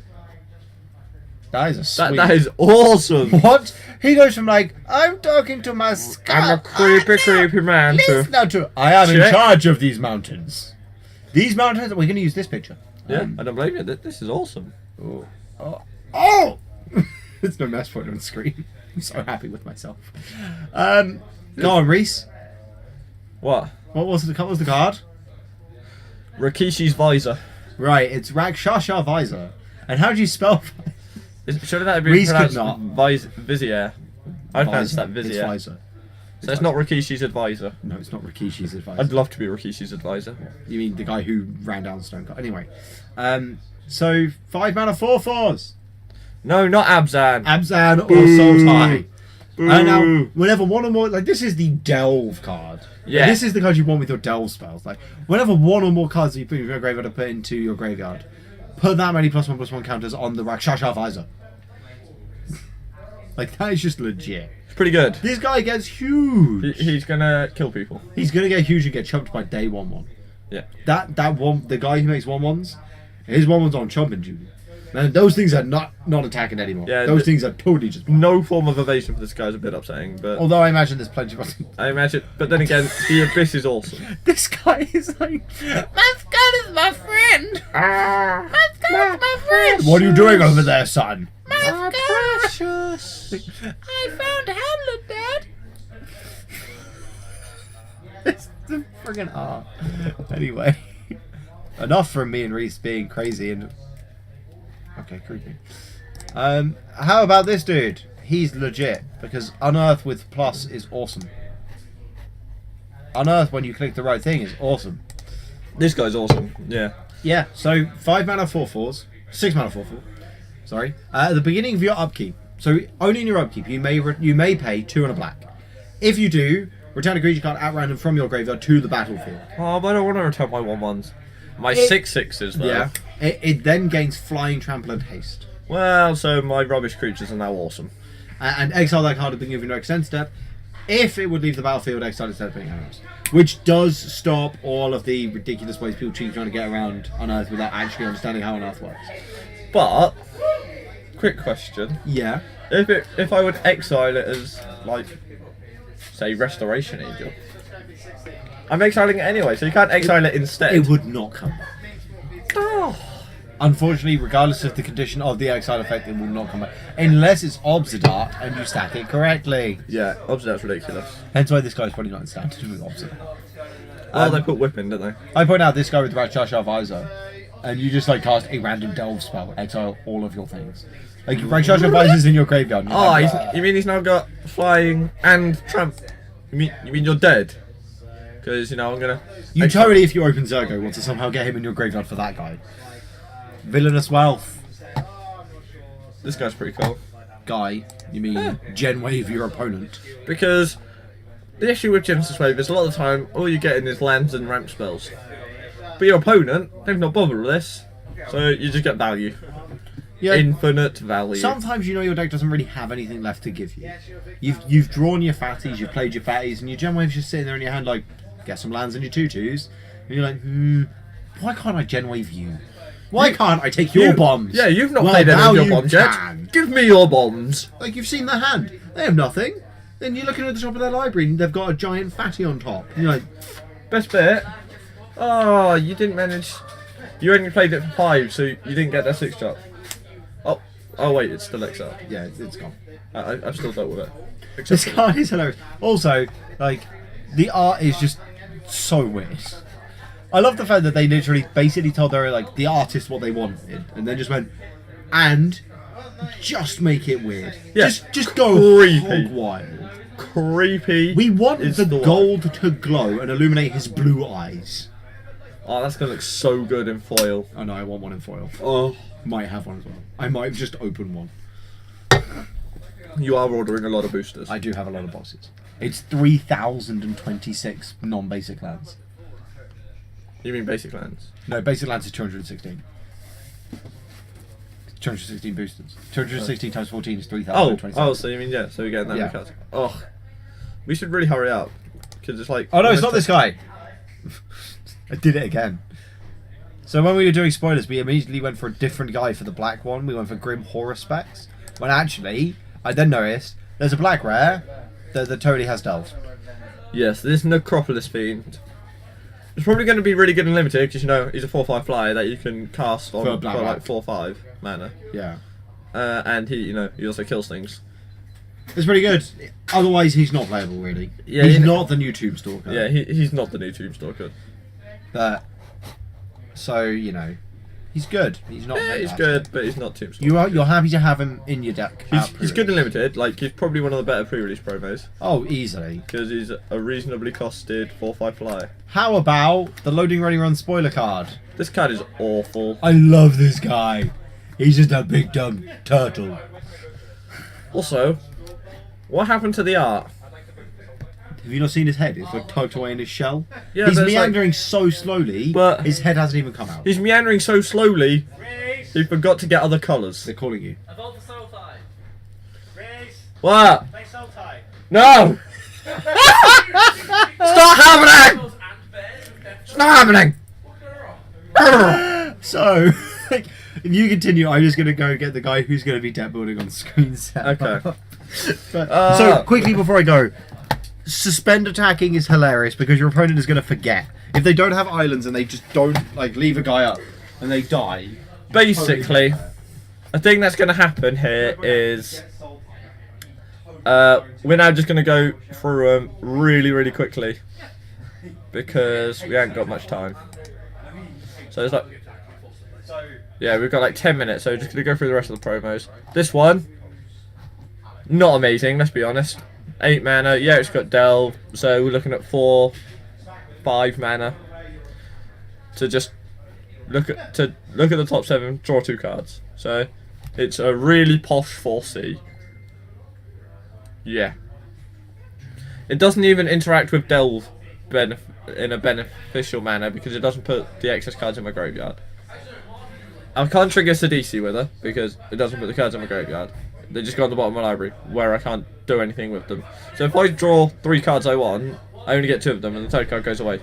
That is a sweet. That is awesome. What? He goes from like, I'm talking to my skull. I'm a creepy man. Listen now to I am in Check. charge of these mountains. These mountains, we're going to use this picture. Yeah, I don't blame you. This is awesome. Oh! There's no mouse pointer on the screen. I'm so happy with myself. Go on, Reese. What? What was the card? Rikishi's visor. Right, it's Rakshasha Visor. And how do you spell Shouldn't that have been Reese could pronounced not. Vizier? I pronounced that It's Vizier. Visor. So it's not Rikishi's advisor. No, it's not Rikishi's advisor. I'd love to be Rikishi's advisor. You mean the guy who ran down the stone car? Anyway, so 5 mana 4/4s. No, not Abzan. Abzan or Boo. Sultai. Boo. And now, whenever one or more, like this is the Delve card. Yeah. Like, this is the card you want with your Delve spells. Like whenever one or more cards that you put in your graveyard are put into your graveyard, put that many +1/+1 counters on the Rakshasha Visor. Like that is just legit. It's pretty good. This guy gets huge. He's gonna kill people. He's gonna get huge and get chumped by day 1/1. Yeah. That one, the guy who makes 1/1s, his 1/1's on chumping duty. Man, those things are not attacking anymore. Yeah, those things are totally just. No form of evasion for this guy is a bit upsetting, but Although I imagine there's plenty of. I imagine. But then again, the abyss is awesome. This guy is like, my skull is my friend. My skull is my friend. What are you doing over there, son? My Precious. I found Hamlet, Dad. It's the friggin' R. Anyway, enough from me and Reese being crazy and. Okay, creepy. How about this dude? He's legit because Unearth with plus is awesome. Unearth when you click the right thing is awesome. This guy's awesome. Yeah. Yeah, so 5 mana 4/4s, 6 mana 4/4. Sorry. At the beginning of your upkeep, so only in your upkeep, you may pay 2 and a black. If you do, return a creature card at random from your graveyard to the battlefield. Oh, but I don't want to return my 1/1s. My It- 6/6s though. Yeah. It then gains flying, trample, and haste. Well, so my rubbish creatures are now awesome. And exile that card at the beginning of your next end step. If it would leave the battlefield, exile instead of putting arrows. Which does stop all of the ridiculous ways people keep trying to get around Unearth without actually understanding how Unearth works. But, quick question: Yeah. if I would exile it as like, say, Restoration Angel, I'm exiling it anyway, so you can't exile it instead. It would not come back. Oh. Unfortunately, regardless of the condition of the exile effect, it will not come back. Unless it's Obsidian and you stack it correctly. Yeah, obviously that's ridiculous. Hence why this guy's probably not in standard with Obsidian. Well, they put whip in, don't they? I point out this guy with the Rakshasha Visor, and you just like cast a random Delve spell, exile all of your things. Like Rakshasha Visor's in your graveyard. And you're Oh, like, you mean he's now got flying and tramp? You mean you're dead? Because I'm gonna. you totally, if you open Zergo, want to somehow get him in your graveyard for that guy. Villainous Wealth. This guy's pretty cool. Guy, you mean Gen Wave your opponent. Because the issue with Genesis Wave is a lot of the time all you're getting is lands and ramp spells. But your opponent, they've not bothered with this, so you just get value. Yeah. Infinite value. Sometimes your deck doesn't really have anything left to give you. You've drawn your fatties, you've played your fatties, and your Gen Wave's just sitting there in your hand like, get some lands and your tutus. And you're like, why can't I Gen Wave you? Why can't I take your bombs? Yeah, you've not Well, played any now of your you bombs yet. can. Give me your bombs. Like, you've seen their hand. They have nothing. Then you're looking at the top of their library and they've got a giant fatty on top. And you're like, Best bit. Oh, you didn't manage. You only played it for 5, so you didn't get that 6 drop. Oh wait, it's still exiled. yeah, it's gone. I've still dealt with it. This Except card is hilarious. Also, like, the art is just so weird. I love the fact that they literally basically told the artist what they wanted, and then just went, and just make it weird. Yeah. Just go Creepy. hog wild. creepy. We want is the the gold to glow and illuminate his blue eyes. Oh, that's gonna look so good in foil. I know, I want one in foil. Oh, Might have one as well. I might just open one. you are ordering a lot of boosters. I do have a lot of boxes. It's 3,026 non-basic lands. You mean basic lands? No, basic lands is 216. 216 boosters. 216 times 14 is 3,027. Oh, so you mean so we're getting that many cards. Oh, we should really hurry up because it's like. Oh no, it's not this guy. I did it again. So when we were doing spoilers, we immediately went for a different guy for the black one. We went for Grim Horror Specs. When actually, I then noticed there's a black rare that totally has delve. Yes, this Necropolis Fiend. It's probably going to be really good and limited because he's a 4/5 flyer that you can cast on for like 4/5 mana. Yeah. And he also kills things. It's pretty good. Otherwise, he's not playable really. Yeah, he's not the new Tomb Stalker. Yeah, he's not the new Tomb Stalker. So he's good. He's not. Yeah, he's good, but he's not Tomb Stalker. You're happy to have him in your deck. He's good and limited. Like he's probably one of the better pre-release promos. Oh, easily. Because he's a reasonably costed 4/5 flyer. How about the Loading Ready Run spoiler card? This card is awful. I love this guy. He's just a big dumb turtle. Also, what happened to the art? Have you not seen his head? It's like tucked away in his shell. Yeah, he's but it's meandering so slowly, but his head hasn't even come out. He's meandering so slowly, he forgot to get other colours. They're calling you. Evolve the soul tie. Raise. What? Play soul tie. No! Stop happening! It's not happening! So, if you continue, I'm just going to go get the guy who's going to be deck building on screen set. Okay. So, quickly before I go, suspend attacking is hilarious because your opponent is going to forget. If they don't have islands and they just don't leave a guy up and they die. Basically, a thing that's going to happen here is we're now just going to go through them really, really quickly because we haven't got much time. So it's like, yeah, we've got like 10 minutes, so we're just going to go through the rest of the promos. This one, not amazing, let's be honest. 8 mana, yeah, it's got delve, so we're looking at 4, 5 mana to just look at the top 7, draw 2 cards. So it's a really posh 4C. Yeah. It doesn't even interact with delve in a beneficial manner because it doesn't put the excess cards in my graveyard. I can't trigger Sidisi with her because it doesn't put the cards in my graveyard. They just go on the bottom of my library where I can't do anything with them. So if I draw 3 cards I want, I only get 2 of them and the third card goes away.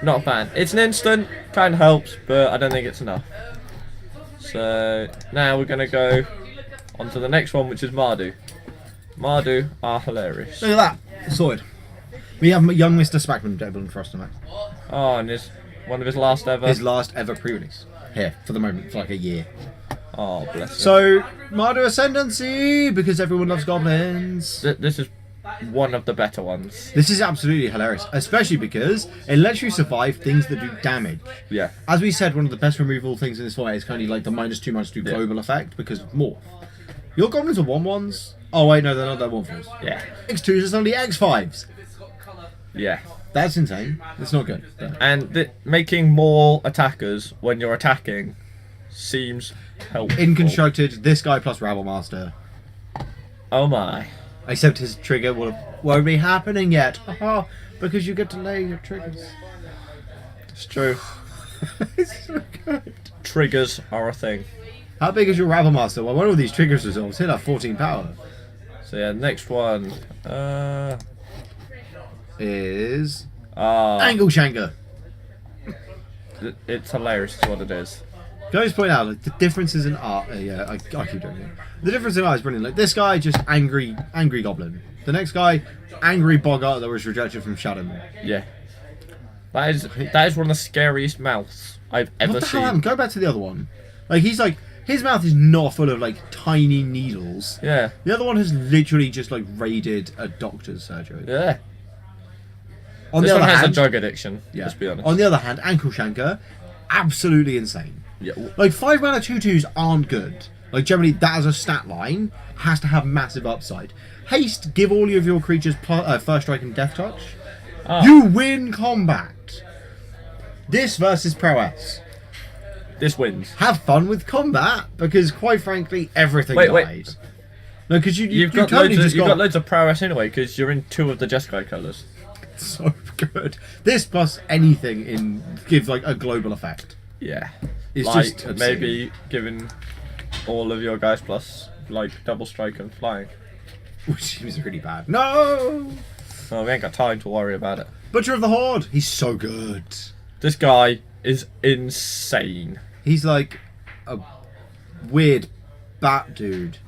Not a fan. It's an instant, kind of helps, but I don't think it's enough. So now we're going to go on to the next one, which is Mardu. Mardu are hilarious. Look at that. Sorted. We have young Mr. Spackman deck building for us tonight. Oh, and one of his last ever. His last ever pre-release. Here, for the moment, for like a year. Oh, bless him. So, Mardu Ascendancy, because everyone loves goblins. This is one of the better ones. This is absolutely hilarious, especially because it lets you survive things that do damage. Yeah. As we said, one of the best removal things in this format is kind of like the -2/-2 global effect because of Morph. Your goblins are 1/1s. Oh wait, no, they're not. They're 1/4s. Yeah. X2s are suddenly X5s. Yeah. That's insane. It's not good. Yeah. And making more attackers when you're attacking seems helpful. In constructed, this guy plus Rabble Master. Oh my. Except his trigger won't be happening yet. Because you get to lay your triggers. It's true. It's so good. Triggers are a thing. How big is your Rabble Master? Well, one of these triggers resolves hit at 14 power. So yeah, next one Is Ah, Angle Shanker. it's hilarious is what it is. Can I just point out, like, the differences in art? Yeah, I keep doing it. The difference in art is brilliant. Like, this guy, just angry goblin. The next guy, angry boggart that was rejected from Shadowmoon. Yeah. That is one of the scariest mouths I've ever What the seen. hell happened? Go back to the other one. Like, he's like, his mouth is not full of, like, tiny needles. Yeah. The other one has literally just, like, raided a doctor's surgery. Yeah. On This the one other has hand, a drug addiction, yeah. let's be honest. On the other hand, Ankle Shanker, absolutely insane. Yeah. Like, 5 mana 2/2s aren't good. Like, generally, that as a stat line has to have massive upside. Haste, give all of your creatures first strike and death touch. Ah. You win combat. This versus prowess. This wins. Have fun with combat, because quite frankly, everything Wait. dies. No, because You've got totally loads just you've got got loads of prowess anyway because you're in 2 of the Jeskai colours. so good. This plus anything gives like a global effect. Yeah. It's like just obscene. maybe giving all of your guys plus like double strike and flying. Which was really bad. No! Well, we ain't got time to worry about it. Butcher of the Horde. He's so good. This guy is insane. He's like a weird bat dude.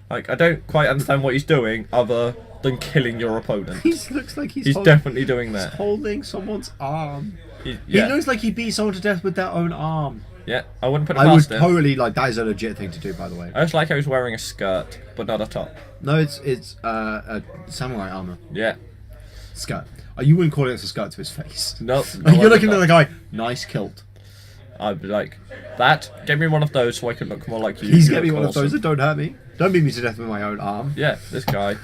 Like, I don't quite understand what he's doing other than killing your opponent. He looks like he's Definitely doing he's that. holding someone's arm. Yeah. He looks like he beat someone to death with their own arm. Yeah, I wouldn't put it I would past him. totally like that is a legit thing to do, by the way. I just like how he's wearing a skirt, but not a top. No, it's a samurai armor Yeah. skirt. You wouldn't call it a skirt to his face. No. You're looking at the guy. Nice kilt. I'd be like, that. Get me one of those so I can look more like you. Please You get me look one of those awesome. that don't hurt me. Don't beat me to death with my own arm. Yeah, this guy's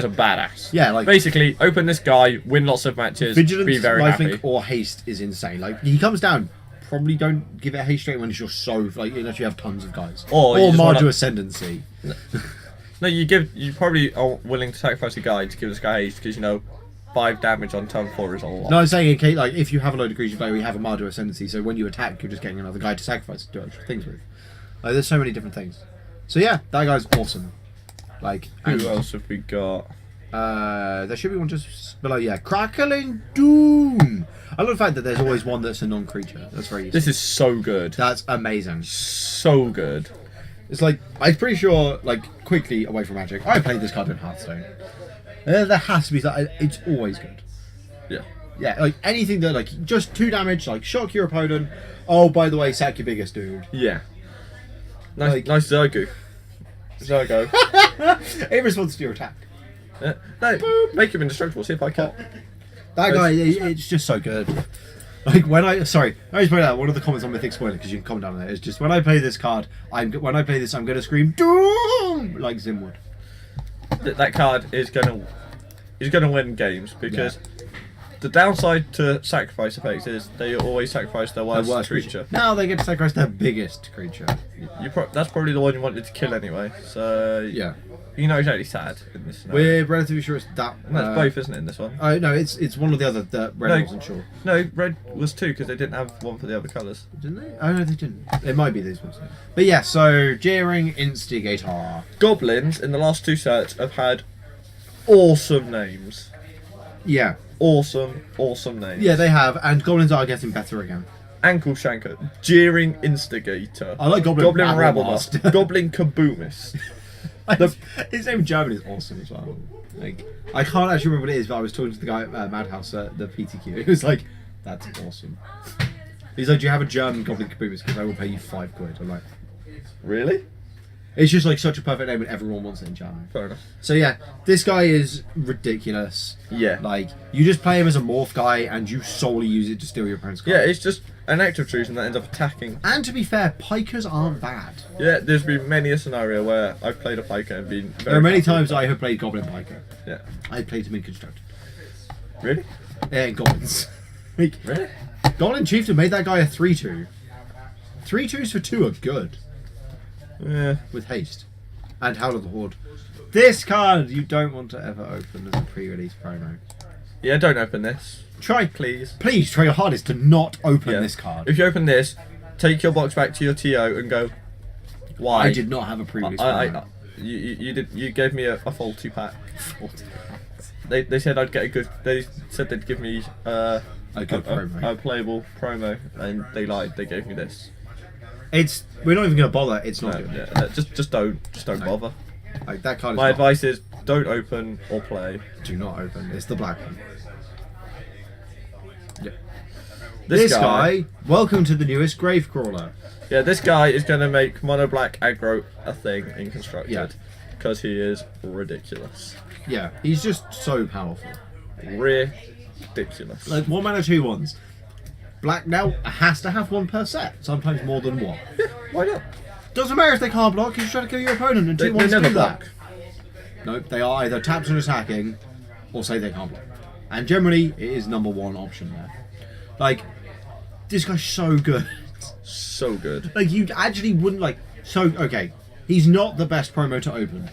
a badass. Yeah, like Basically, open this guy, win lots of matches, vigilance, be very life happy. link, or haste is insane. Like he comes down. Probably don't give it a haste straight when you're so like unless you have tons of guys. Or you just Mardu wanna- Ascendancy. No, you probably are willing to sacrifice a guy to give this guy haste because 5 damage on turn 4 is a lot. No, I'm saying in case, like if you have a load of creatures play, we have a Mardu Ascendancy, so when you attack, you're just getting another guy to sacrifice to do extra things with. Like there's so many different things. So yeah, that guy's awesome. Like Who else have we got? there should be one just below. Yeah, Crackling Doom. I love the fact that there's always one that's a non-creature. That's very useful. This is so good. That's amazing. So good. It's like I'm pretty sure, like quickly away from Magic, I played this card in Hearthstone. There has to be that. It's always good. Yeah. Yeah, like anything that like just 2 damage, like shock your opponent. Oh, by the way, sack your biggest dude. Yeah. Nice, Like- nice Zergu. Zergo. In response to your attack. Yeah. No, make him indestructible. See if I can. That guy, it's just so good. Like when I just point out one of the comments on Mythic Spoiler because you can comment down on it. It's just when I play this card, I'm going to scream Doom like Zimwood. That card is gonna win games because the downside to sacrifice effects is they always sacrifice their worst, creature. Now they get to sacrifice their biggest creature. That's probably the one you wanted to kill anyway. So Yeah, you're not exactly sad in this scenario. we're relatively sure it's that. And that's both, isn't it? In this one. Oh no, it's one or the other that Red No. wasn't sure. No, red was 2 because they didn't have one for the other colours. Didn't they? Oh no, they didn't. It might be these ones. But yeah, so Jeering Instigator. Goblins in the last 2 sets have had awesome names. Yeah, Awesome names. yeah, they have, and goblins are getting better again. Ankle Shanker, Jeering Instigator, I like Goblin Rabblemaster, Rabblemaster. Goblin Kaboomist. His name in German is awesome as well. Like, I can't actually remember what it is, but I was talking to the guy at Madhouse at the PTQ. He was like, "That's awesome." He's like, "Do you have a German Goblin Caboomist? Because I will pay you £5." I'm like, Really? it's just like such a perfect name, and everyone wants it in German. Fair enough. So yeah, this guy is ridiculous. Yeah. Like, you just play him as a morph guy, and you solely use it to steal your opponent's card. Yeah, it's just an active choosing that ends up attacking. And to be fair, pikers aren't bad. Yeah, there's been many a scenario where I've played a piker and been very There are many happy with times it. I have played Goblin Piker. Yeah. I played him in Constructed. Really? Yeah, in Goblins. Like, Really? Goblin Chieftain made that guy a 3/2. 3/2s for 2 are good. Yeah. With haste. And Howl of the Horde. This card you don't want to ever open as a pre-release promo. Yeah, don't open this. Try, Please. please try your hardest to not open Yeah. this card. If you open this, take your box back to your TO and go, why? I did not have a pre-release promo. You gave me a faulty pack. They said I'd get a good. They said they'd give me A good promo. a playable promo, and they lied. They gave me this. We're not even going to bother. It's not No, good. yeah, just don't bother. Like, that card is My not, advice is don't open or play. do not open. It's the black one. Yeah. This This guy, welcome to the newest Gravecrawler. Yeah, this guy is going to make mono black aggro a thing in Yeah. constructed because he is ridiculous. Yeah, he's just so powerful. Ridiculous. Like 1 mana 2/1s. Black now has to have 1 per set, sometimes more than 1. Why not? Doesn't matter if they can't block, you just try to kill your opponent and They 2/1s never do that. block. Nope, they are either tapped and attacking, or say they can't block. And generally, it is number 1 option there. Like, this guy's so good. So good. Like, you actually wouldn't like. So, okay, he's not the best promo to open.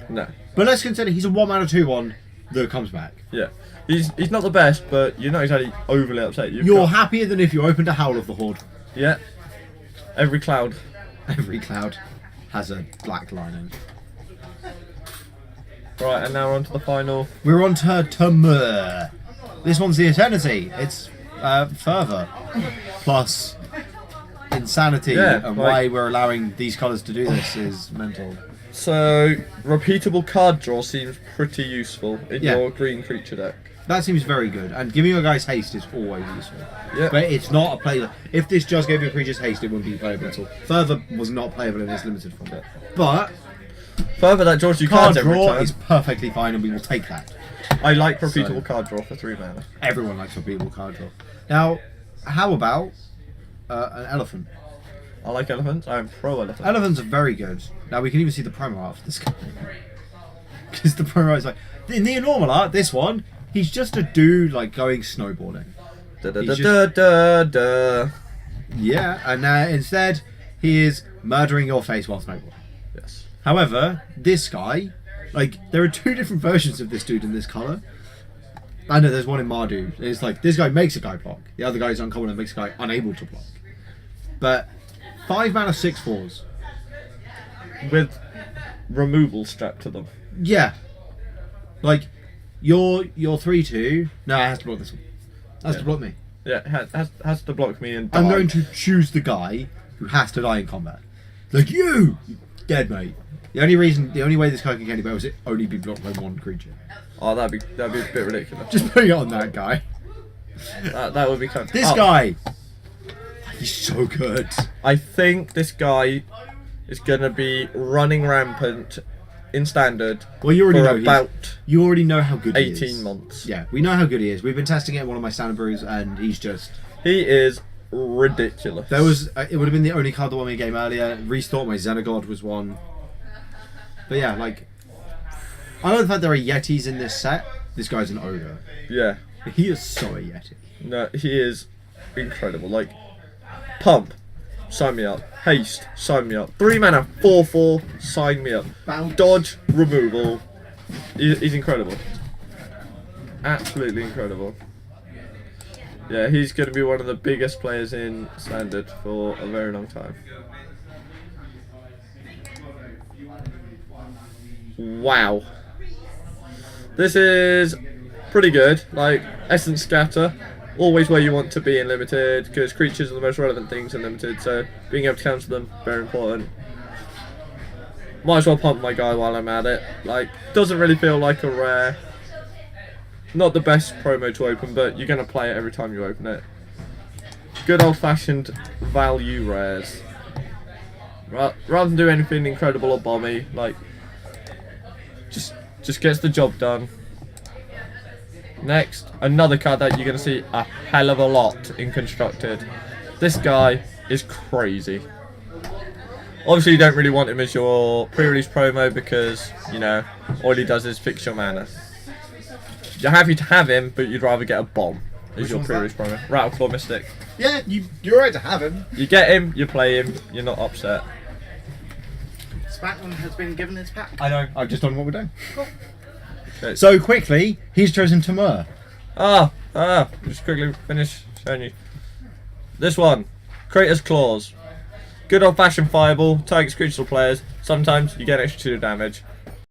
No. But let's consider he's a 1 mana 2/1, that comes back. Yeah. He's not the best, but you're not exactly overly upset. You're happier than if you opened a Howl of the Horde. Yeah. Every cloud. Every cloud has a black lining. Right, and now we're on to the final. We're on to Tamur. This one's the Eternity. It's Fervor plus Insanity, Yeah, and like- why we're allowing these colours to do this is mental. So, repeatable card draw seems pretty useful in Yeah. your green creature deck. That seems very good, and giving your guys haste is always useful. Yeah. But it's not a playable. If this just gave your creatures haste, it wouldn't be playable at all. Fervor was not playable in this limited format. But Further, that draws you card cards every draw turn. is perfectly fine, and we will take that. I like repeatable So- card draw for 3 mana. Everyone likes repeatable card draw. Now, how about an elephant? I like elephants. I am pro elephant. Elephants are very good. Now we can even see the promo art for this guy. Because the promo is like in the normal art, this one, he's just a dude like going snowboarding. Da, da, He's da, da, da. Yeah, and instead he is murdering your face while snowboarding. Yes. However, this guy, like, there are 2 different versions of this dude in this colour. I know there's one in Mardu. It's like this guy makes a guy block. The other guy is uncommon and makes a guy unable to block. But 5 mana 6/4s. With removal strapped to them. Yeah. Like your 3/2. No, it has to block this one. It has to block me. Yeah, has to block me and die. I'm going to choose the guy who has to die in combat. Like you dead, mate. The only way this card can get any better is it only be blocked by 1 creature. Oh, that'd be a bit ridiculous. Just putting it on that guy. That would be kind of... This guy. He's so good. I think this guy is going to be running rampant in standard Well, you already for know about you already know how good he is. 18 months. Yeah, we know how good he is. We've been testing it in one of my standard brews, and he's just. He is ridiculous. There was. It would have been the only card that won me a game earlier. Restart my Xenagod was one. But yeah, like. I know the fact there are Yetis in this set. This guy's an ogre. Yeah. He is so a Yeti. No, he is incredible. Like, pump, sign me up. Haste, sign me up. 3 mana, 4/4, sign me up. Bounce. Dodge, removal. He's incredible. Absolutely incredible. Yeah, he's going to be one of the biggest players in Standard for a very long time. Wow. This is pretty good. Like, Essence Scatter, always where you want to be in Limited, because creatures are the most relevant things in Limited, so being able to counter them, very important. Might as well pump my guy while I'm at it. Like, doesn't really feel like a rare. Not the best promo to open, but you're going to play it every time you open it. Good old-fashioned value rares. Rather than do anything incredible or bomby, like, just gets the job done. Next, another card that you're going to see a hell of a lot in Constructed. This guy is crazy. Obviously, you don't really want him as your pre-release promo because, you know, all he does is fix your mana. You're happy to have him, but you'd rather get a bomb as Which your one's pre-release promo. Rattleclaw Mystic. Yeah, you're right to have him. You get him, you play him, you're not upset. Spatman has been given his pack. I know. I've just done what we're doing. Okay. So quickly, he's chosen Tamur. Just quickly finish showing you. This one, Creator's Claws. Good old fashioned fireball, targets creatures or players. Sometimes you get extra 2 damage.